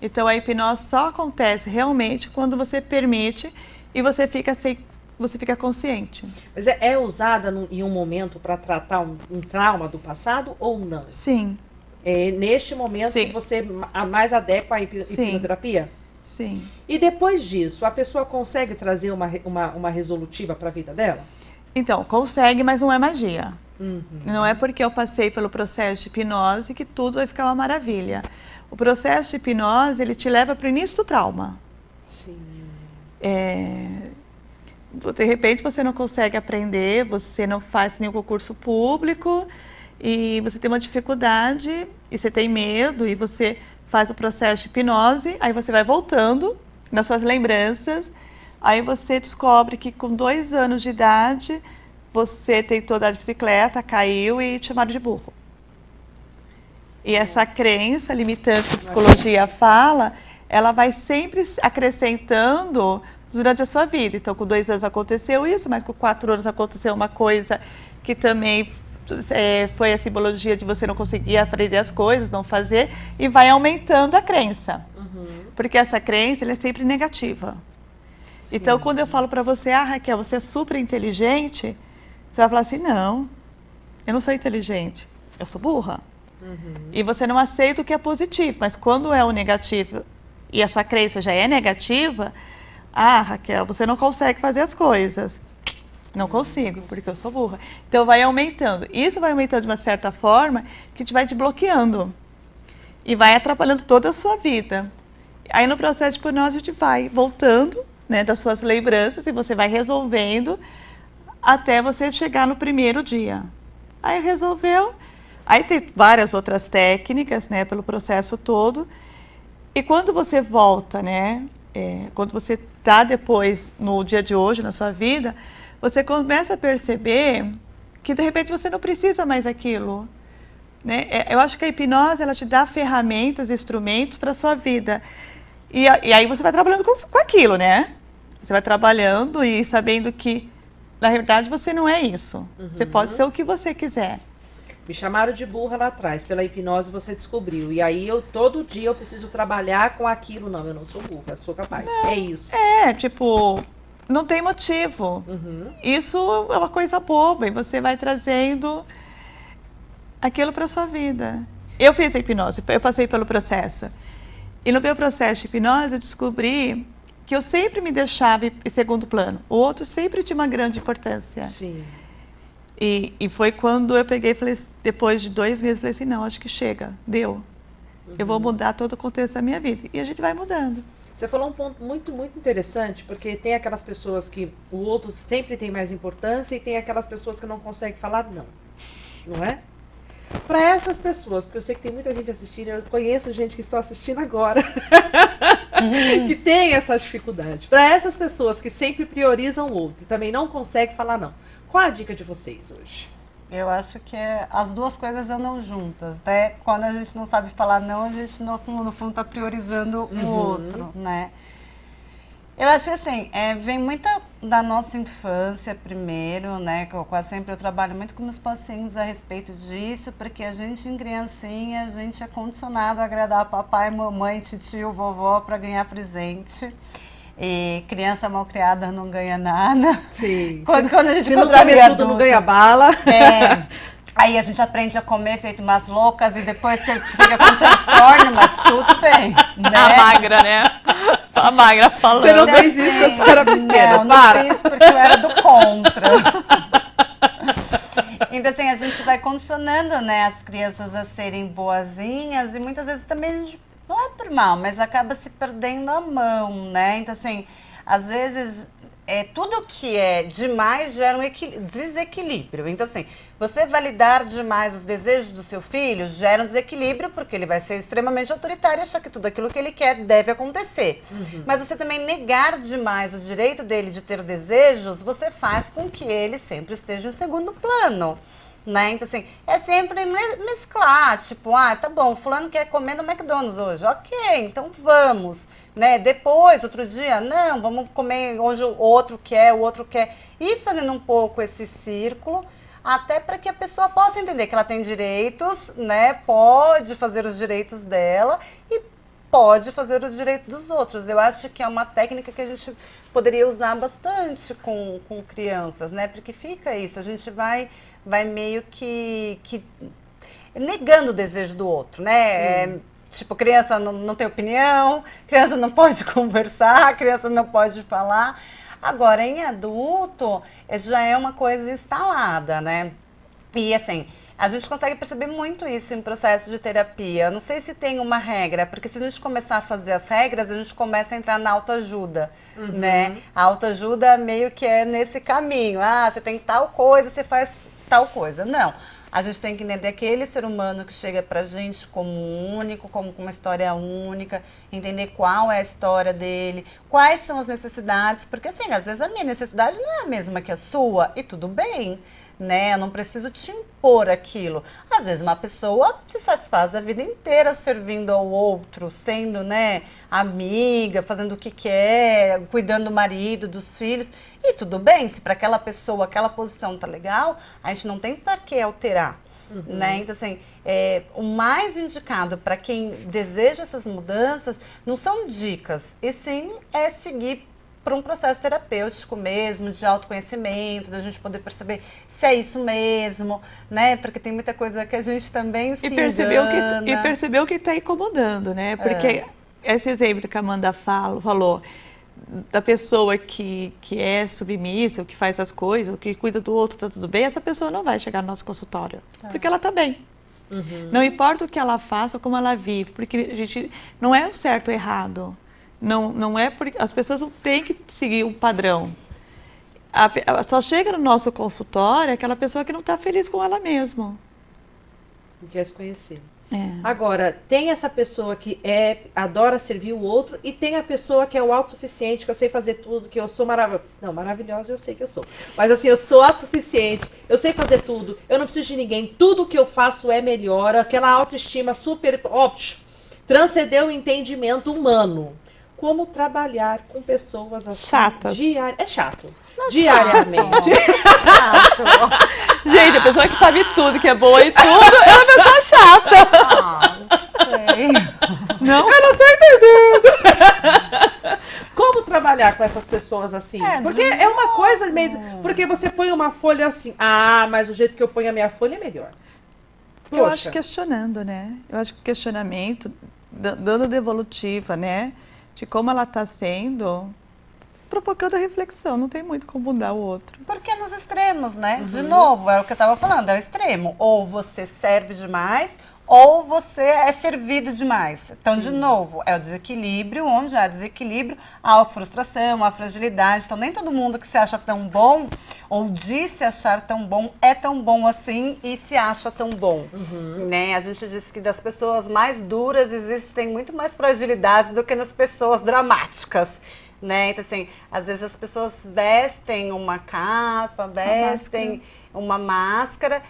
Então, a hipnose só acontece realmente quando você permite e você fica consciente. Mas é usada em um momento para tratar um trauma do passado ou não? Sim. É neste momento que você mais adequa à hipnoterapia? Sim. E depois disso, a pessoa consegue trazer uma resolutiva para a vida dela? Então, consegue, mas não é magia. Não é porque eu passei pelo processo de hipnose que tudo vai ficar uma maravilha. O processo de hipnose, ele te leva para o início do trauma. Sim. De repente, você não consegue aprender, você não faz nenhum concurso público e você tem uma dificuldade e você tem medo e você faz o processo de hipnose, aí você vai voltando nas suas lembranças, aí você descobre que com 2 anos de idade, você tentou andar de bicicleta, caiu e te chamaram de burro. E essa crença limitante que a psicologia fala, ela vai sempre acrescentando durante a sua vida. Então, com 2 anos aconteceu isso, mas com 4 anos aconteceu uma coisa que também foi a simbologia de você não conseguir aprender as coisas, não fazer, e vai aumentando a crença. porque essa crença ela é sempre negativa. Sim. Então, quando eu falo para você, Raquel, você é super inteligente, você vai falar assim, não, eu não sou inteligente, eu sou burra. E você não aceita o que é positivo, mas quando é o negativo e a sua crença já é negativa, Raquel, você não consegue fazer as coisas. Não consigo, porque eu sou burra. Então vai aumentando. Isso vai aumentando de uma certa forma que vai te bloqueando. E vai atrapalhando toda a sua vida. Aí no processo de hipnose a gente vai voltando, né, das suas lembranças e você vai resolvendo até você chegar no primeiro dia. Aí resolveu. Aí tem várias outras técnicas, né, pelo processo todo. E quando você volta, né, quando você está depois, no dia de hoje, na sua vida, você começa a perceber que, de repente, você não precisa mais daquilo. Né? Eu acho que a hipnose, ela te dá ferramentas, instrumentos para a sua vida. E aí você vai trabalhando com aquilo, né? Você vai trabalhando e sabendo que, na realidade, você não é isso. Você pode ser o que você quiser. Me chamaram de burra lá atrás, pela hipnose você descobriu. E aí todo dia eu preciso trabalhar com aquilo. Não, eu não sou burra, eu sou capaz. Não, é isso. Tipo, não tem motivo. Isso é uma coisa boba e você vai trazendo aquilo para sua vida. Eu fiz a hipnose, eu passei pelo processo. E no meu processo de hipnose eu descobri que eu sempre me deixava em segundo plano. O outro sempre tinha uma grande importância. Sim. E foi quando eu peguei e falei, depois de 2 meses, falei assim, não, acho que chega, deu. Eu vou mudar todo o contexto da minha vida. E a gente vai mudando. Você falou um ponto muito, muito interessante, porque tem aquelas pessoas que o outro sempre tem mais importância e tem aquelas pessoas que não conseguem falar não. Não é? Para essas pessoas, porque eu sei que tem muita gente assistindo, eu conheço gente que está assistindo agora, que tem essa dificuldade. Para essas pessoas que sempre priorizam o outro e também não conseguem falar não. Qual a dica de vocês hoje? Eu acho que as duas coisas andam juntas, né? Quando a gente não sabe falar não, a gente no fundo está priorizando o outro, né? Eu acho que assim, vem muita da nossa infância primeiro, né? Que eu quase sempre eu trabalho muito com meus pacientes a respeito disso, porque a gente em criancinha, a gente é condicionado a agradar papai, mamãe, titio, vovó para ganhar presente. E criança mal criada não ganha nada. Sim. Quando a gente se não comer tudo, não ganha bala. Aí a gente aprende a comer feito umas loucas e depois fica com transtorno, mas tudo bem. Né? A magra, né? A magra falando. Você não fez isso quando você era pequena, não fiz porque eu era do contra. Então, assim, a gente vai condicionando, né, as crianças a serem boazinhas e muitas vezes também a gente não é por mal, mas acaba se perdendo a mão, né? Então, assim, às vezes, tudo que é demais gera um desequilíbrio. Então, assim, você validar demais os desejos do seu filho gera um desequilíbrio, porque ele vai ser extremamente autoritário e achar que tudo aquilo que ele quer deve acontecer. Mas você também negar demais o direito dele de ter desejos, você faz com que ele sempre esteja em segundo plano. Né? Então, assim, é sempre mesclar, tipo, tá bom, fulano quer comer no McDonald's hoje, ok, então vamos, né? Depois, outro dia, não, vamos comer onde o outro quer, e fazendo um pouco esse círculo, até para que a pessoa possa entender que ela tem direitos, né? Pode fazer os direitos dela e pode fazer os direitos dos outros. Eu acho que é uma técnica que a gente poderia usar bastante com crianças, né? Porque fica isso, a gente vai meio que negando o desejo do outro, né? Tipo, criança não tem opinião, criança não pode conversar, criança não pode falar. Agora, em adulto, já é uma coisa instalada, né? E assim, a gente consegue perceber muito isso em processo de terapia. Não sei se tem uma regra, porque se a gente começar a fazer as regras, a gente começa a entrar na autoajuda, né? A autoajuda meio que é nesse caminho. Você tem tal coisa, você faz tal coisa. Não. A gente tem que entender aquele ser humano que chega pra gente como único, como com uma história única, entender qual é a história dele, quais são as necessidades, porque assim, às vezes a minha necessidade não é a mesma que a sua, e tudo bem, né? Eu não preciso te impor aquilo. Às vezes uma pessoa se satisfaz a vida inteira servindo ao outro, sendo, né, amiga, fazendo o que quer, cuidando do marido, dos filhos. E tudo bem, se para aquela pessoa, aquela posição tá legal, a gente não tem para que alterar. né? Então, assim, o mais indicado para quem deseja essas mudanças não são dicas, e sim é seguir para um processo terapêutico mesmo, de autoconhecimento, da gente poder perceber se é isso mesmo, né? Porque tem muita coisa que a gente também se engana. E perceber o que está incomodando, né? Porque esse exemplo que a Amanda falou, da pessoa que é submissa, o que faz as coisas, o que cuida do outro, tá tudo bem, essa pessoa não vai chegar no nosso consultório, porque ela está bem. Não importa o que ela faça ou como ela vive, porque a gente não é o certo ou errado. Não é porque as pessoas não têm que seguir um padrão. Só chega no nosso consultório aquela pessoa que não está feliz com ela mesma. Não quer se conhecer. Agora, tem essa pessoa que adora servir o outro e tem a pessoa que é o autossuficiente, que eu sei fazer tudo, que eu sou maravilhosa. Não, maravilhosa eu sei que eu sou. Mas assim, eu sou autossuficiente, eu sei fazer tudo, eu não preciso de ninguém, tudo que eu faço é melhor, aquela autoestima super... transcendeu o entendimento humano. Como trabalhar com pessoas assim, chatas. É chato. Não, diariamente. Chato. Gente, a pessoa que sabe tudo, que é boa em tudo, é uma pessoa chata. Não sei. Não? Eu não tô entendendo. Como trabalhar com essas pessoas assim? Porque é uma coisa meio... Porque você põe uma folha assim, mas o jeito que eu ponho a minha folha é melhor. Poxa. Eu acho questionando, né? Eu acho que o questionamento, dando devolutiva, né? De como ela está sendo, provocando a reflexão, não tem muito como mudar o outro. Porque é nos extremos, né? De novo, é o que eu estava falando, é o extremo. Ou você serve demais, ou você é servido demais. Então, de novo, é o desequilíbrio, onde há desequilíbrio, há a frustração, há a fragilidade. Então, nem todo mundo que se acha tão bom, ou diz se achar tão bom, é tão bom assim e se acha tão bom. Né? A gente diz que das pessoas mais duras existem muito mais fragilidades do que nas pessoas dramáticas. Né? Então, assim, às vezes as pessoas vestem uma capa, vestem uma máscara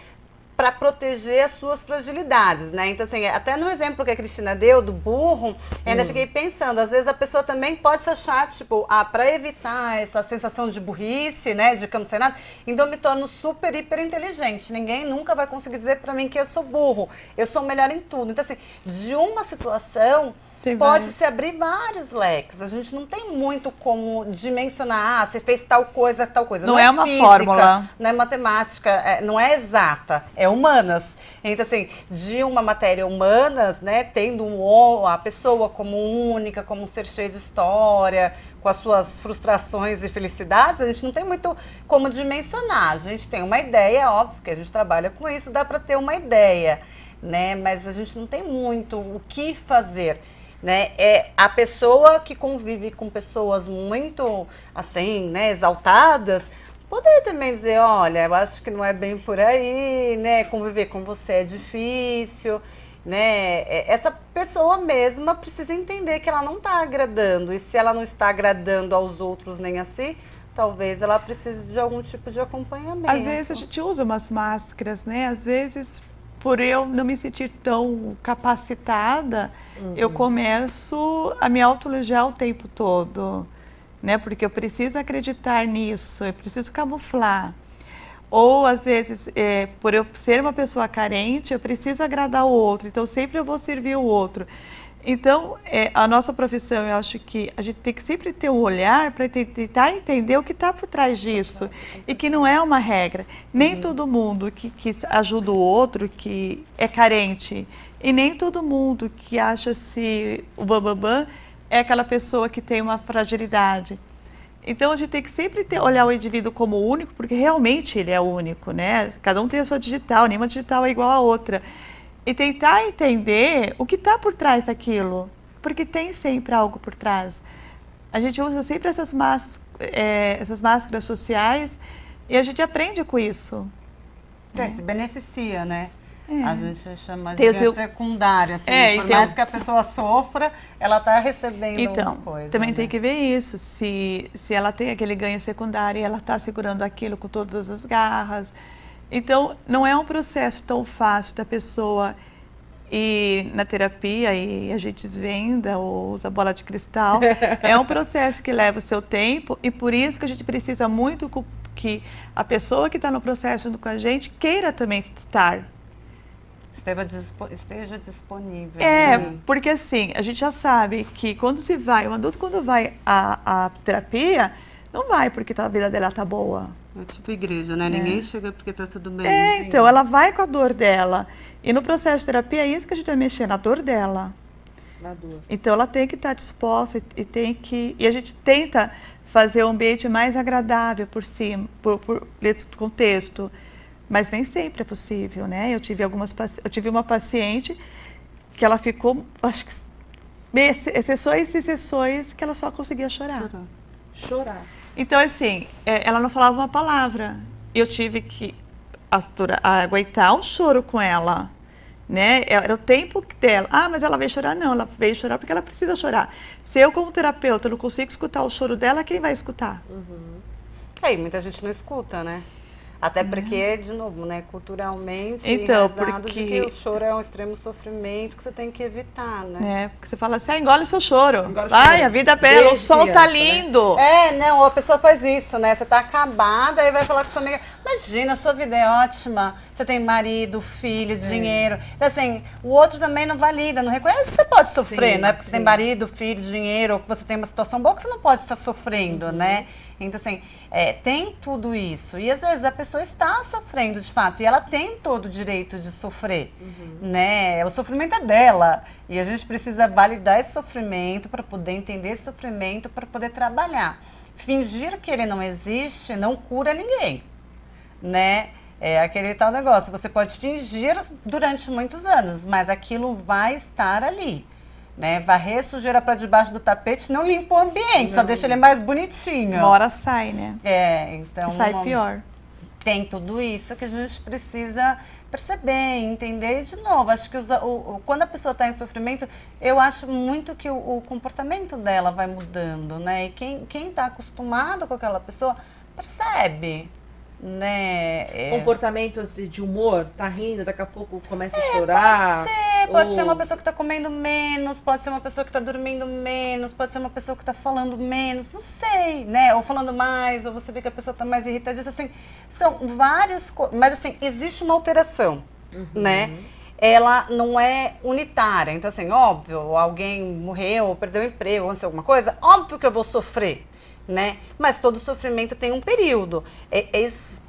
para proteger as suas fragilidades, né? Então, assim, até no exemplo que a Cristina deu, do burro, ainda fiquei pensando, às vezes a pessoa também pode se achar, tipo, para evitar essa sensação de burrice, né, de que eu não sei nada, então eu me torno super, hiper inteligente. Ninguém nunca vai conseguir dizer para mim que eu sou burro, eu sou melhor em tudo. Então, assim, de uma situação... Pode se abrir vários leques. A gente não tem muito como dimensionar, você fez tal coisa, tal coisa. Não é uma física, fórmula. Não é matemática, não é exata, é humanas. Então, assim, de uma matéria humanas, né, tendo a pessoa como única, como um ser cheio de história, com as suas frustrações e felicidades, a gente não tem muito como dimensionar. A gente tem uma ideia, óbvio, que a gente trabalha com isso, dá para ter uma ideia, né, mas a gente não tem muito o que fazer. Né? É a pessoa que convive com pessoas muito, assim, né, exaltadas, poder também dizer, olha, eu acho que não é bem por aí, né, conviver com você é difícil, né, essa pessoa mesma precisa entender que ela não está agradando, e se ela não está agradando aos outros nem a si, talvez ela precise de algum tipo de acompanhamento. Às vezes a gente usa umas máscaras, né, às vezes... Por eu não me sentir tão capacitada, eu começo a me autoelogiar o tempo todo, né? Porque eu preciso acreditar nisso, eu preciso camuflar. Ou, às vezes, por eu ser uma pessoa carente, eu preciso agradar o outro, então sempre eu vou servir o outro. Então, a nossa profissão, eu acho que a gente tem que sempre ter um olhar para tentar entender o que está por trás disso. E que não é uma regra. Nem todo mundo que ajuda o outro, que é carente, e nem todo mundo que acha-se o bambambam é aquela pessoa que tem uma fragilidade. Então, a gente tem que sempre olhar o indivíduo como único, porque realmente ele é único, né? Cada um tem a sua digital, nenhuma digital é igual à outra. E tentar entender o que está por trás daquilo, porque tem sempre algo por trás. A gente usa sempre essas máscaras sociais e a gente aprende com isso. Se beneficia, né? A gente chama de ganho secundária, assim, por mais que a pessoa sofra, ela está recebendo alguma coisa. Também né? tem que ver isso, se ela tem aquele ganho secundário e ela está segurando aquilo com todas as garras. Então, não é um processo tão fácil da pessoa ir na terapia e a gente desvenda ou usa bola de cristal. É um processo que leva o seu tempo e por isso que a gente precisa muito que a pessoa que está no processo junto com a gente queira também estar. esteja disponível. É, Sim. porque assim, a gente já sabe que quando se vai, o adulto quando vai à terapia, não vai porque a vida dela tá boa. É tipo igreja, né? Ninguém chega porque tá tudo bem. É, então, ela vai com a dor dela. E no processo de terapia é isso que a gente vai mexer, na dor dela. Na dor. Então, ela tem que estar disposta e a gente tenta fazer o ambiente mais agradável por cima, por esse contexto. Mas nem sempre é possível, né? Eu tive uma paciente que ela ficou, acho que, sessões e sessões que ela só conseguia chorar. Chorar. Então, assim, ela não falava uma palavra. Eu tive que aguentar um choro com ela, né? Era o tempo dela. Ah, mas ela veio chorar? Não, ela veio chorar porque ela precisa chorar. Se eu, como terapeuta, não consigo escutar o choro dela, quem vai escutar? E muita gente não escuta, né? Até porque, de novo, né, culturalmente, Então, enraizado de que o choro é um extremo sofrimento que você tem que evitar, né? Porque você fala assim, engole o seu choro. Engole o Vai, choro. a vida é bela, o Desde sol tá criança, lindo. Não, a pessoa faz isso, né? Você tá acabada e vai falar com sua amiga, imagina, sua vida é ótima, você tem marido, filho, dinheiro. Então, assim, o outro também não valida, não reconhece que você pode sofrer, Sim, não é porque você tem marido, filho, dinheiro, ou que você tem uma situação boa que você não pode estar sofrendo, né? Então, assim, tem tudo isso. E, às vezes, a pessoa está sofrendo, de fato, e ela tem todo o direito de sofrer, né? O sofrimento é dela. E a gente precisa validar esse sofrimento para poder entender esse sofrimento, para poder trabalhar. Fingir que ele não existe não cura ninguém, né? É aquele tal negócio. Você pode fingir durante muitos anos, mas aquilo vai estar ali. Né? Varrer sujeira para debaixo do tapete não limpa o ambiente, só deixa ele mais bonitinho. Uma hora sai, né? Então... Sai pior. Tem tudo isso que a gente precisa perceber, entender. E, de novo, acho que quando a pessoa está em sofrimento, eu acho muito que o comportamento dela vai mudando, né? E quem está acostumado com aquela pessoa percebe, né? Comportamentos de humor, tá rindo, daqui a pouco começa a chorar. Pode ser uma pessoa que está comendo menos, pode ser uma pessoa que está dormindo menos, pode ser uma pessoa que está falando menos, não sei, né? Ou falando mais, ou você vê que a pessoa está mais irritadista, assim, são vários... Mas, assim, existe uma alteração, né? Ela não é unitária, então, assim, óbvio, alguém morreu, ou perdeu o emprego, ou aconteceu alguma coisa, óbvio que eu vou sofrer, né? Mas todo sofrimento tem um período.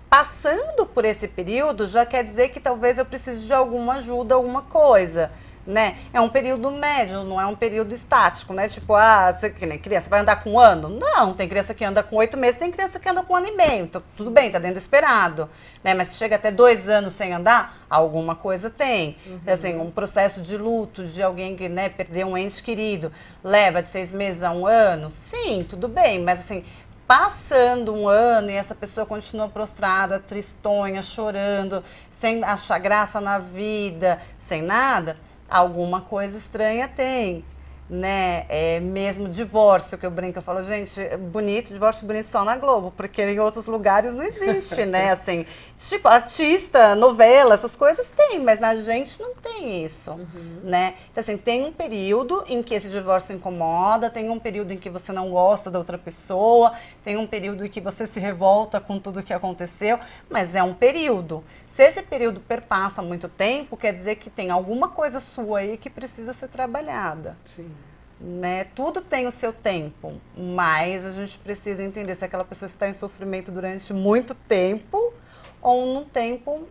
Passando por esse período, já quer dizer que talvez eu precise de alguma ajuda, alguma coisa, né? É um período médio, não é um período estático, né? Tipo, você, que nem criança, vai andar com 1 ano? Não, tem criança que anda com 8 meses, tem criança que anda com 1 ano e meio. Então, tudo bem, tá dentro do esperado, né? Mas se chega até 2 anos sem andar, alguma coisa tem. Assim, um processo de luto de alguém que, né, perdeu um ente querido, leva de 6 meses a 1 ano? Sim, tudo bem, mas assim... Passando 1 ano e essa pessoa continua prostrada, tristonha, chorando, sem achar graça na vida, sem nada, alguma coisa estranha tem, né? Mesmo divórcio, que eu brinco, eu falo, gente, bonito, divórcio bonito só na Globo, porque em outros lugares não existe, né? Assim, tipo, artista, novela, essas coisas tem, mas na gente não tem isso, né? Então, assim, tem um período em que esse divórcio incomoda, tem um período em que você não gosta da outra pessoa, tem um período em que você se revolta com tudo que aconteceu, mas é um período. Se esse período perpassa muito tempo, quer dizer que tem alguma coisa sua aí que precisa ser trabalhada. Sim. Né? Tudo tem o seu tempo, mas a gente precisa entender se aquela pessoa está em sofrimento durante muito tempo ou num tempo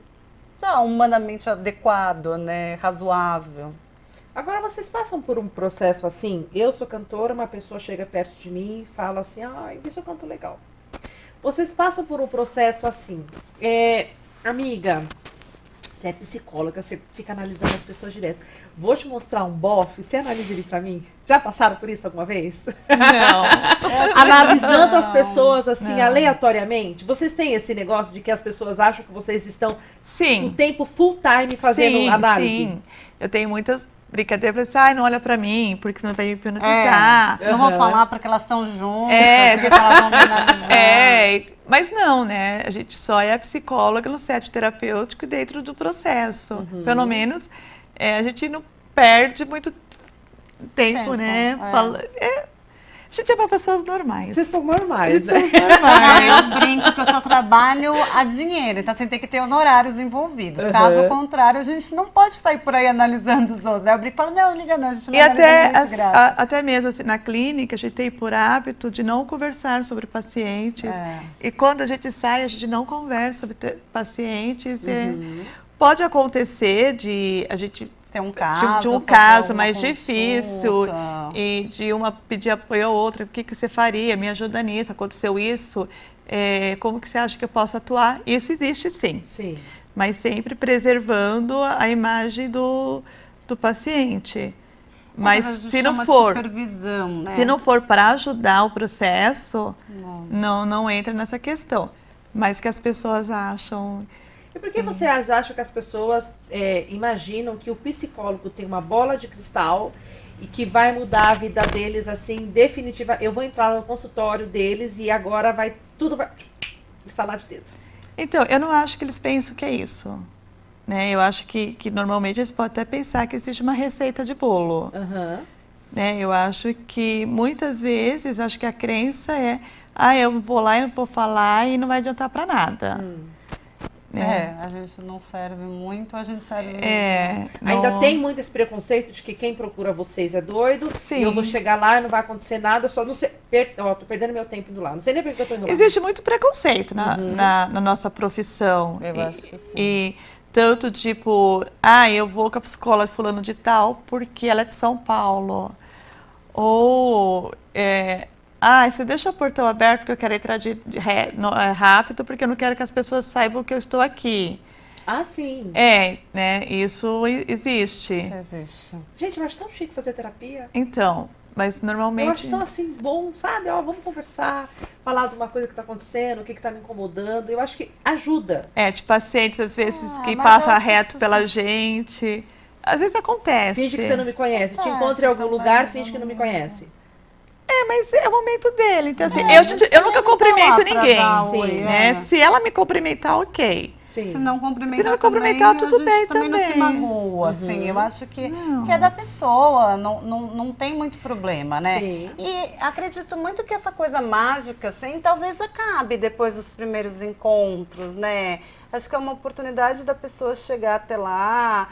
humanamente adequado, né? Razoável. Agora, vocês passam por um processo assim? Eu sou cantora, uma pessoa chega perto de mim e fala assim, ai, vê se eu canto legal. Vocês passam por um processo assim, amiga, você é psicóloga, você fica analisando as pessoas direto. Vou te mostrar um bofe, você analisa ele pra mim? Já passaram por isso alguma vez? Não. Analisando as pessoas assim, aleatoriamente? Vocês têm esse negócio de que as pessoas acham que vocês estão Sim. o tempo full time fazendo análise? Sim, eu tenho muitas brincadeiras, assim, não olha pra mim, porque senão vai me hipnotizar. Não vou falar porque elas estão juntas, porque elas vão me analisar. Mas não, né? A gente só é psicóloga no set terapêutico dentro do processo. Pelo menos a gente não perde muito tempo, né? gente é para pessoas normais. Vocês são normais, né? Eu brinco que eu só trabalho a dinheiro, então assim, tem que ter honorários envolvidos. Caso contrário, a gente não pode sair por aí analisando os outros. Né? Eu brinco e falo, não, liga não, a gente não analisa de graça. Até mesmo assim, na clínica, a gente tem por hábito de não conversar sobre pacientes. E quando a gente sai, a gente não conversa sobre pacientes. Pode acontecer de a gente ter um caso, de um caso mais difícil e de uma pedir apoio a outra. O que você faria? Me ajuda nisso. Aconteceu isso. Como que você acha que eu posso atuar? Isso existe, sim. Sim. Mas sempre preservando a imagem do paciente. Mas se não for, supervisão, né? Se não for para ajudar o processo, não entra nessa questão. Mas que as pessoas acham. E por que você acha que as pessoas imaginam que o psicólogo tem uma bola de cristal e que vai mudar a vida deles assim, definitiva? Eu vou entrar no consultório deles e agora tudo vai instalar de dedo. Então, eu não acho que eles pensam que é isso. Né? Eu acho que normalmente eles podem até pensar que existe uma receita de bolo. Né? Eu acho que muitas vezes, acho que a crença é eu vou lá e não vou falar e não vai adiantar para nada. A gente não serve muito, a gente serve Ainda tem muito esse preconceito de que quem procura vocês é doido. Sim. E eu vou chegar lá e não vai acontecer nada, só não sei. Tô perdendo meu tempo indo lá. Não sei nem por que eu tô indo lá. Existe muito preconceito na nossa profissão. Eu acho que sim. E tanto tipo, eu vou com a psicóloga fulano de tal porque ela é de São Paulo. Ou você deixa o portão aberto porque eu quero entrar rápido, porque eu não quero que as pessoas saibam que eu estou aqui. Sim. Né? Isso existe. Existe. Gente, eu acho tão chique fazer terapia. Então, mas normalmente... Eu acho tão assim, bom, sabe? Vamos conversar, falar de uma coisa que está acontecendo, o que está me incomodando. Eu acho que ajuda. De pacientes, às vezes, que passam reto pela gente. Às vezes acontece. Finge que você não me conhece. Te encontra em algum lugar, finge que não me conhece. Mas é o momento dele. Então, assim, eu nunca cumprimento ninguém. Sim, né? Se ela me cumprimentar, ok. Sim. Se não cumprimentar, Se não cumprimentar, tudo bem também. Não se magoa, assim. Eu acho que é da pessoa, não tem muito problema, né? Sim. E acredito muito que essa coisa mágica, assim, talvez acabe depois dos primeiros encontros, né? Acho que é uma oportunidade da pessoa chegar até lá.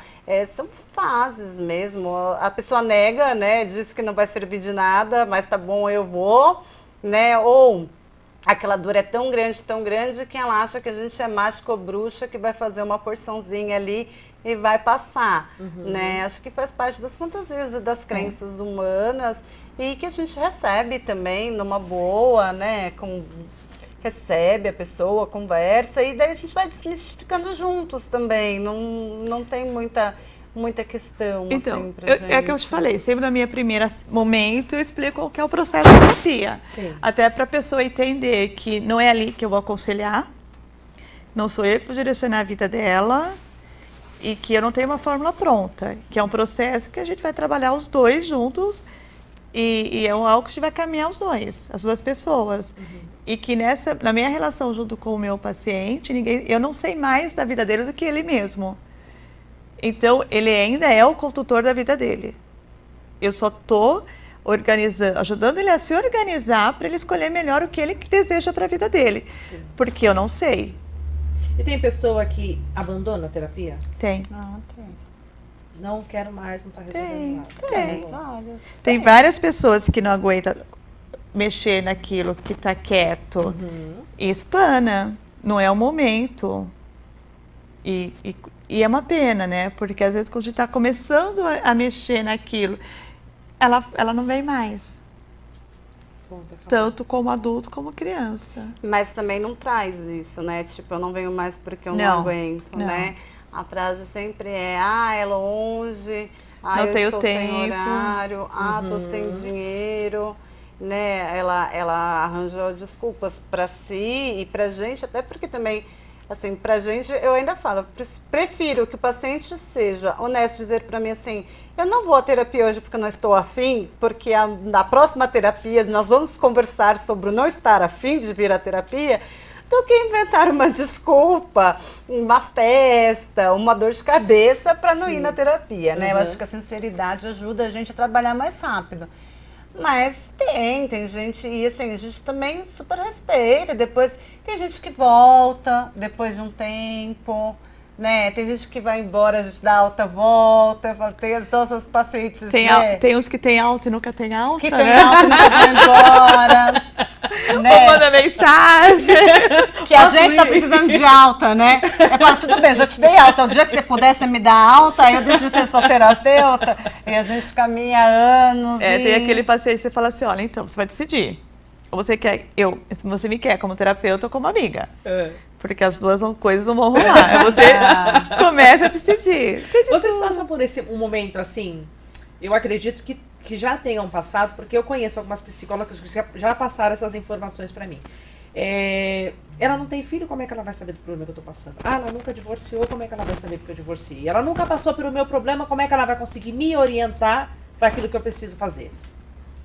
São fases mesmo. A pessoa nega, né? Diz que não vai servir de nada, mas tá bom, eu vou, né? Ou aquela dor é tão grande que ela acha que a gente é mágico ou bruxa que vai fazer uma porçãozinha ali e vai passar, né? Acho que faz parte das fantasias e das crenças humanas e que a gente recebe também numa boa, né? Recebe a pessoa, conversa e daí a gente vai desmistificando juntos também. Não tem muita questão, então, assim, pra gente. É que eu te falei, sempre na minha primeira momento eu explico o que é o processo de terapia. Sim. Até para a pessoa entender que não é ali que eu vou aconselhar, não sou eu que vou direcionar a vida dela e que eu não tenho uma fórmula pronta, que é um processo que a gente vai trabalhar os dois juntos e é algo que a gente vai caminhar os dois, as duas pessoas. E que na minha relação junto com o meu paciente, eu não sei mais da vida dele do que ele mesmo. Então, ele ainda é o condutor da vida dele. Eu só estou ajudando ele a se organizar para ele escolher melhor o que ele deseja para a vida dele. Sim. Porque eu não sei. E tem pessoa que abandona a terapia? Tem. Tem. Não quero mais, não está resolvendo nada. Tem. Tem várias pessoas que não aguentam mexer naquilo que está quieto e espana. Não é o momento. E é uma pena, né? Porque às vezes quando a gente está começando a mexer naquilo, ela não vem mais. Tanto como adulto como criança. Mas também não traz isso, né? Tipo, eu não venho mais porque eu não aguento, né? A frase sempre é longe, não eu tenho estou tempo. sem horário, estou sem dinheiro, né? Ela arranjou desculpas para si e pra gente, até porque também, assim, pra gente, eu ainda falo, prefiro que o paciente seja honesto, dizer para mim assim, eu não vou à terapia hoje porque não estou afim, porque na próxima terapia nós vamos conversar sobre o não estar afim de vir à terapia, do que inventar uma desculpa, uma festa, uma dor de cabeça para não ir na terapia, né? Eu acho que a sinceridade ajuda a gente a trabalhar mais rápido. Mas tem gente, e assim, a gente também super respeita. Depois tem gente que volta depois de um tempo, né? Tem gente que vai embora, a gente dá alta, volta. Tem as nossas pacientes, né? Tem uns que tem alta e nunca tem alta, Que né? tem alta e nunca vai embora. Né? Ou manda mensagem. Que a gente tá precisando de alta, né? Eu falo, tudo bem, já te dei alta. O dia que você puder, você me dá alta, aí eu deixo de ser sua terapeuta. E a gente caminha anos. Tem aquele paciente que você fala assim, olha, então, você vai decidir. Ou você quer, se você me quer como terapeuta ou como amiga. Porque as duas coisas não vão rolar. Aí você começa a decidir. Vocês passam por um momento assim, eu acredito que já tenham passado, porque eu conheço algumas psicólogas que já passaram essas informações pra mim. Ela não tem filho, como é que ela vai saber do problema que eu tô passando? Ela nunca divorciou, como é que ela vai saber porque eu divorciei? Ela nunca passou pelo meu problema, como é que ela vai conseguir me orientar para aquilo que eu preciso fazer?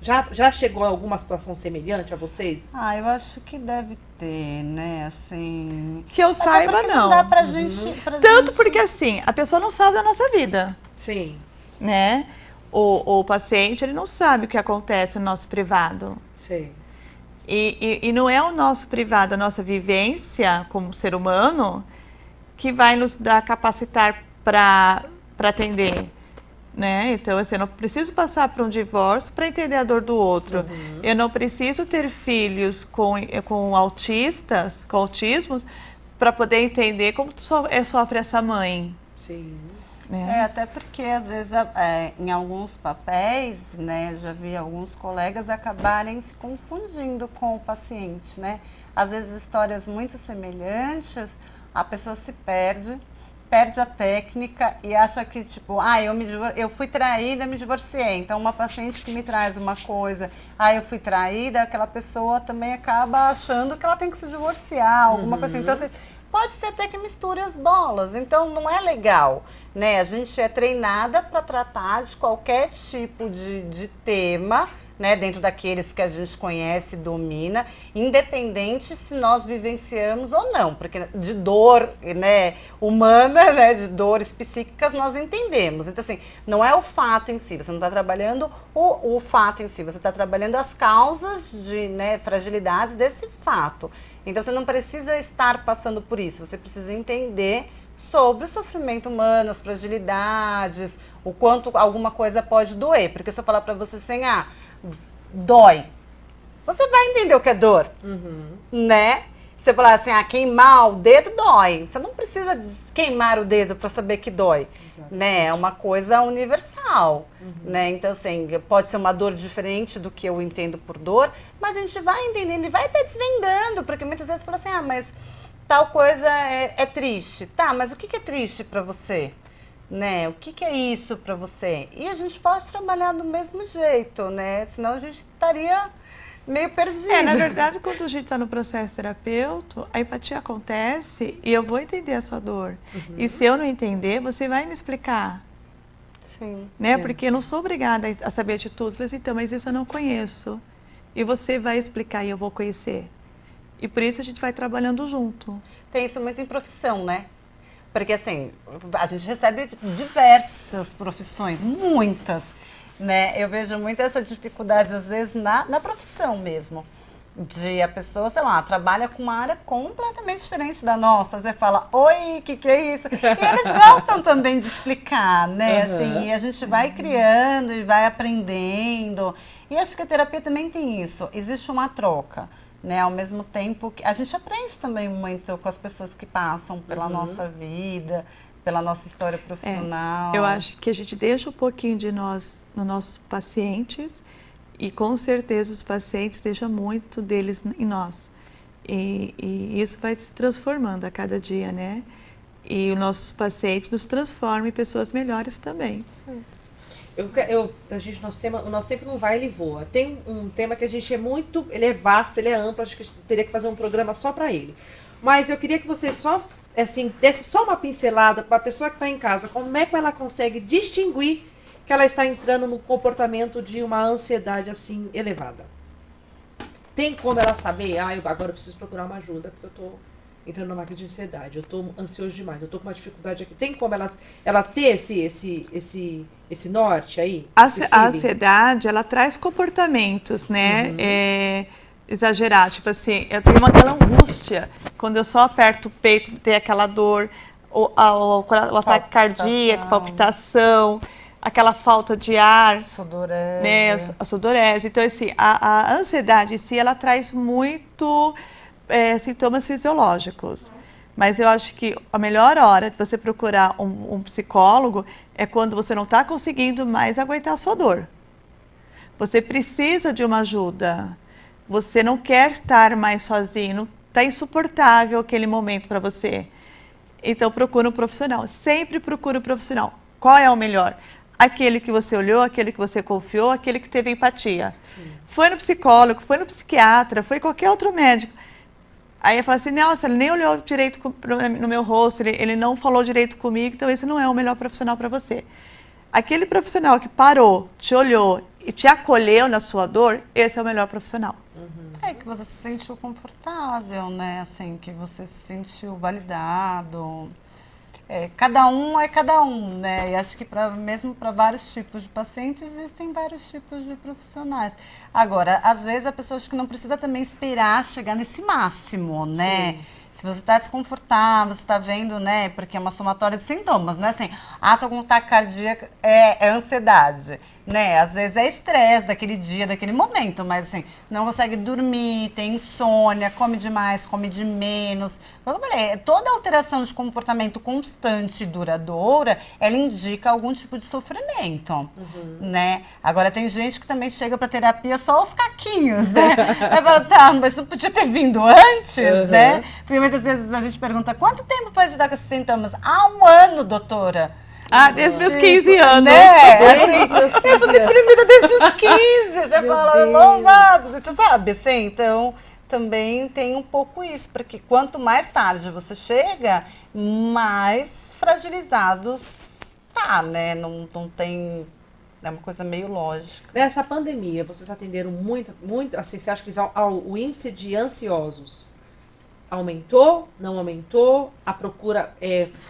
Já chegou a alguma situação semelhante a vocês? Eu acho que deve ter, né, assim... Que eu saiba, não. Não dá pra gente... Tanto porque, assim, a pessoa não sabe da nossa vida. Sim. Né? O paciente, ele não sabe o que acontece no nosso privado. Sim. E não é o nosso privado, a nossa vivência como ser humano, que vai nos capacitar para atender. Né? Então, assim, eu não preciso passar por um divórcio para entender a dor do outro. Eu não preciso ter filhos com autistas, com autismo, para poder entender como sofre essa mãe. Sim. Né? Até porque, às vezes, em alguns papéis, né, já vi alguns colegas acabarem se confundindo com o paciente, né? Às vezes, histórias muito semelhantes, a pessoa se perde a técnica e acha que, tipo, eu fui traída, me divorciei. Então, uma paciente que me traz uma coisa, eu fui traída, aquela pessoa também acaba achando que ela tem que se divorciar, alguma coisa assim. Então, assim, pode ser até que misture as bolas, então não é legal, né? A gente é treinada para tratar de qualquer tipo de tema, né? Dentro daqueles que a gente conhece e domina, independente se nós vivenciamos ou não, porque de dor, né, humana, né, de dores psíquicas nós entendemos. Então, assim, não é o fato em si, você não está trabalhando o fato em si, você está trabalhando as causas de, né, fragilidades desse fato. Então, você não precisa estar passando por isso, você precisa entender sobre o sofrimento humano, as fragilidades, o quanto alguma coisa pode doer. Porque se eu falar para você assim, dói, você vai entender o que é dor, né? Se eu falar assim, queimar o dedo dói, você não precisa queimar o dedo para saber que dói, né? É uma coisa universal, né? Então, assim, pode ser uma dor diferente do que eu entendo por dor, mas a gente vai entendendo e vai até desvendando, porque muitas vezes fala assim, mas tal coisa é triste. Tá, mas o que é triste para você? Né? O que é isso para você? E a gente pode trabalhar do mesmo jeito, né? Senão a gente estaria meio perdido. Na verdade, quando a gente está no processo terapêutico, a empatia acontece e eu vou entender a sua dor. E se eu não entender, você vai me explicar. Sim. Né? Porque eu não sou obrigada a saber a atitude. Eu falei assim, então, mas isso eu não conheço. E você vai explicar e eu vou conhecer. E por isso a gente vai trabalhando junto. Tem isso muito em profissão, né? Porque, assim, a gente recebe diversas profissões, muitas, né? Eu vejo muito essa dificuldade, às vezes, na profissão mesmo. De a pessoa, sei lá, trabalha com uma área completamente diferente da nossa. Você fala, oi, o que é isso? E eles gostam também de explicar, né? Assim, e a gente vai criando e vai aprendendo. E acho que a terapia também tem isso. Existe uma troca. Né, ao mesmo tempo que a gente aprende também muito com as pessoas que passam pela nossa vida, pela nossa história profissional. Eu acho que a gente deixa um pouquinho de nós nos nossos pacientes e com certeza os pacientes deixam muito deles em nós. E isso vai se transformando a cada dia, né? E os nossos pacientes nos transformam em pessoas melhores também. O nosso tempo não vai, ele voa. Tem um tema que a gente ele é vasto, ele é amplo, acho que a gente teria que fazer um programa só para ele. Mas eu queria que você desse só uma pincelada para a pessoa que está em casa, como é que ela consegue distinguir que ela está entrando no comportamento de uma ansiedade assim elevada. Tem como ela saber, agora eu preciso procurar uma ajuda, porque eu estou entrando numa crise de ansiedade, eu tô ansioso demais, eu tô com uma dificuldade aqui. Tem como ela ter esse norte aí? A ansiedade, ela traz comportamentos, né? Exagerados. Tipo assim, eu tenho aquela angústia. Quando eu só aperto o peito, tem aquela dor, o ataque cardíaco, palpitação, aquela falta de ar. Sudorese. Né? A sudorese. Então, assim, a ansiedade em si, ela traz muito sintomas fisiológicos. Mas eu acho que a melhor hora de você procurar um psicólogo é quando você não está conseguindo mais aguentar a sua dor. Você precisa de uma ajuda. Você não quer estar mais sozinho. Está insuportável aquele momento para você. Então, procura um profissional. Sempre procura um profissional. Qual é o melhor? Aquele que você olhou, aquele que você confiou, aquele que teve empatia. Sim. Foi no psicólogo, foi no psiquiatra, foi qualquer outro médico. Aí eu falo assim, nossa, ele nem olhou direito no meu rosto, ele não falou direito comigo, então esse não é o melhor profissional para você. Aquele profissional que parou, te olhou e te acolheu na sua dor, esse é o melhor profissional. É que você se sentiu confortável, né? Assim, que você se sentiu validado. Cada um é cada um, né? E acho que mesmo para vários tipos de pacientes existem vários tipos de profissionais. Agora, às vezes a pessoa acha que não precisa também esperar chegar nesse máximo, né? Sim. Se você está desconfortável, você está vendo, né? Porque é uma somatória de sintomas, não é assim, tô com taquicardia, é ansiedade, né? Às vezes é estresse daquele dia, daquele momento, mas assim, não consegue dormir, tem insônia, come demais, come de menos. Como eu falei, toda alteração de comportamento constante e duradoura, ela indica algum tipo de sofrimento, né? Agora, tem gente que também chega para terapia só os caquinhos, né? Aí fala, tá, mas não podia ter vindo antes, né? Porque muitas vezes a gente pergunta, quanto tempo faz estar com esses sintomas? Há 1 ano, doutora. Desde meus 15 anos. Né? Assim, eu sou deprimida desde os 15. Você fala, louvado. Você sabe, assim, então também tem um pouco isso, porque quanto mais tarde você chega, mais fragilizados tá, né? Não tem... É uma coisa meio lógica. Nessa pandemia, vocês atenderam muito, assim, você acha que o índice de ansiosos aumentou, não aumentou? A procura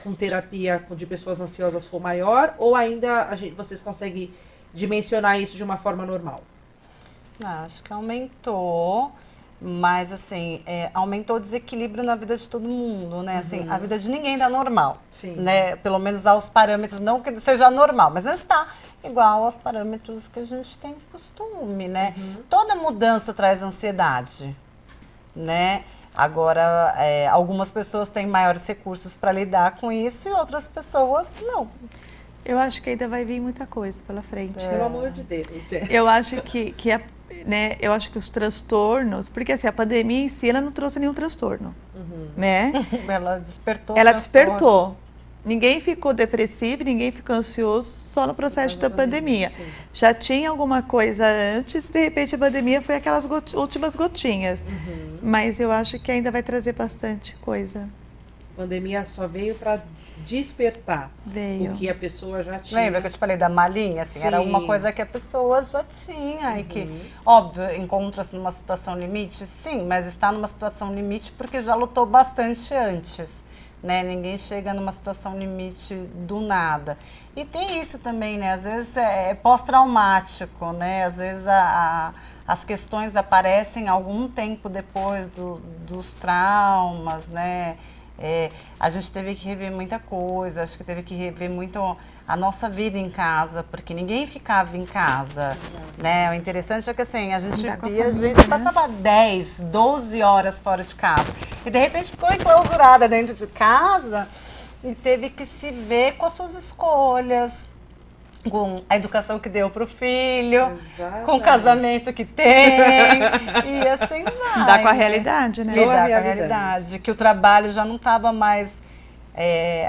com terapia de pessoas ansiosas foi maior? Ou ainda vocês conseguem dimensionar isso de uma forma normal? Acho que aumentou, mas assim, aumentou o desequilíbrio na vida de todo mundo, né? Assim, a vida de ninguém dá normal, né? Pelo menos aos parâmetros, não que seja normal, mas não está igual aos parâmetros que a gente tem costume, né? Toda mudança traz ansiedade, né? Agora, algumas pessoas têm maiores recursos para lidar com isso e outras pessoas não. Eu acho que ainda vai vir muita coisa pela frente. Pelo amor de Deus. Eu acho né, eu acho que os transtornos, porque assim, a pandemia em si, ela não trouxe nenhum transtorno, né? Ela despertou. Ela despertou. Ninguém ficou depressivo, ninguém ficou ansioso só no processo da pandemia. Sim. Já tinha alguma coisa antes, de repente a pandemia foi aquelas últimas gotinhas. Mas eu acho que ainda vai trazer bastante coisa. A pandemia só veio para despertar o que a pessoa já tinha. Lembra que eu te falei da malinha? Assim, era uma coisa que a pessoa já tinha e que, óbvio, encontra-se numa situação limite, sim, mas está numa situação limite porque já lutou bastante antes. Né? Ninguém chega numa situação limite do nada. E tem isso também, né? Às vezes é pós-traumático, né? Às vezes as questões aparecem algum tempo depois dos traumas, né? A gente teve que rever muita coisa, acho que teve que rever muito a nossa vida em casa, porque ninguém ficava em casa, né? O interessante é que assim, a gente passava 10, 12 horas fora de casa e de repente ficou enclausurada dentro de casa e teve que se ver com as suas escolhas, com a educação que deu para o filho, com o casamento que tem, e assim vai. Lidar com a realidade, né? Lidar com a realidade, que o trabalho já não estava mais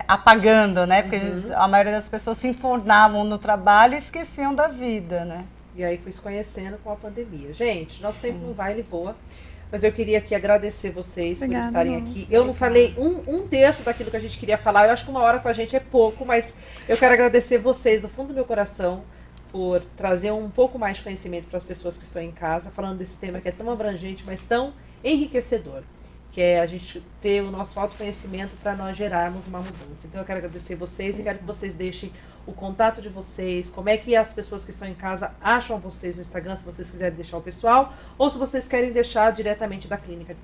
apagando, né? Porque a maioria das pessoas se enfornavam no trabalho e esqueciam da vida, né? E aí foi se conhecendo com a pandemia. Gente, nosso tempo não vai, ele voa. Mas eu queria aqui agradecer vocês por estarem aqui. Eu não falei um terço daquilo que a gente queria falar. Eu acho que 1 hora com a gente é pouco, mas eu quero agradecer vocês do fundo do meu coração por trazer um pouco mais de conhecimento para as pessoas que estão em casa, falando desse tema que é tão abrangente, mas tão enriquecedor. que é a gente ter o nosso autoconhecimento para nós gerarmos uma mudança. Então eu quero agradecer vocês e quero que vocês deixem o contato de vocês, como é que as pessoas que estão em casa acham vocês no Instagram, se vocês quiserem deixar o pessoal, ou se vocês querem deixar diretamente da Clínica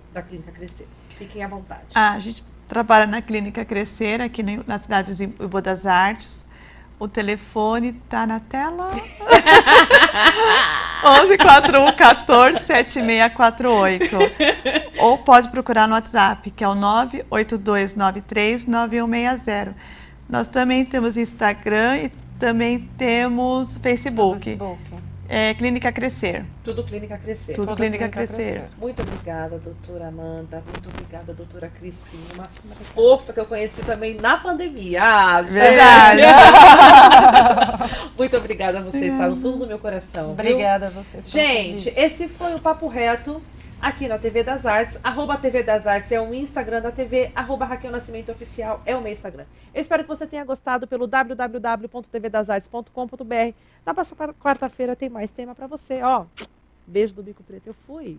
Crescer. Fiquem à vontade. A gente trabalha na Clínica Crescer, aqui na cidade de Ibo das Artes. O telefone está na tela. 11 41 14 7648. Ou pode procurar no WhatsApp, que é o 98293 9160. Nós também temos Instagram e também temos Facebook. Clínica Crescer. Tudo Clínica Crescer. Tudo Clínica Crescer. Muito obrigada, doutora Amanda. Muito obrigada, doutora Crispim. Uma fofa que eu conheci também na pandemia. Verdade. Muito obrigada a vocês, está no fundo do meu coração. Obrigada a vocês. Gente, esse foi o Papo Reto aqui na TV das Artes. @TV das Artes é o Instagram da TV, @Raquel Nascimento Oficial é o meu Instagram. Eu espero que você tenha gostado pelo www.tvdasartes.com.br. Na próxima quarta-feira tem mais tema pra você, ó. Beijo do Bico Preto, eu fui.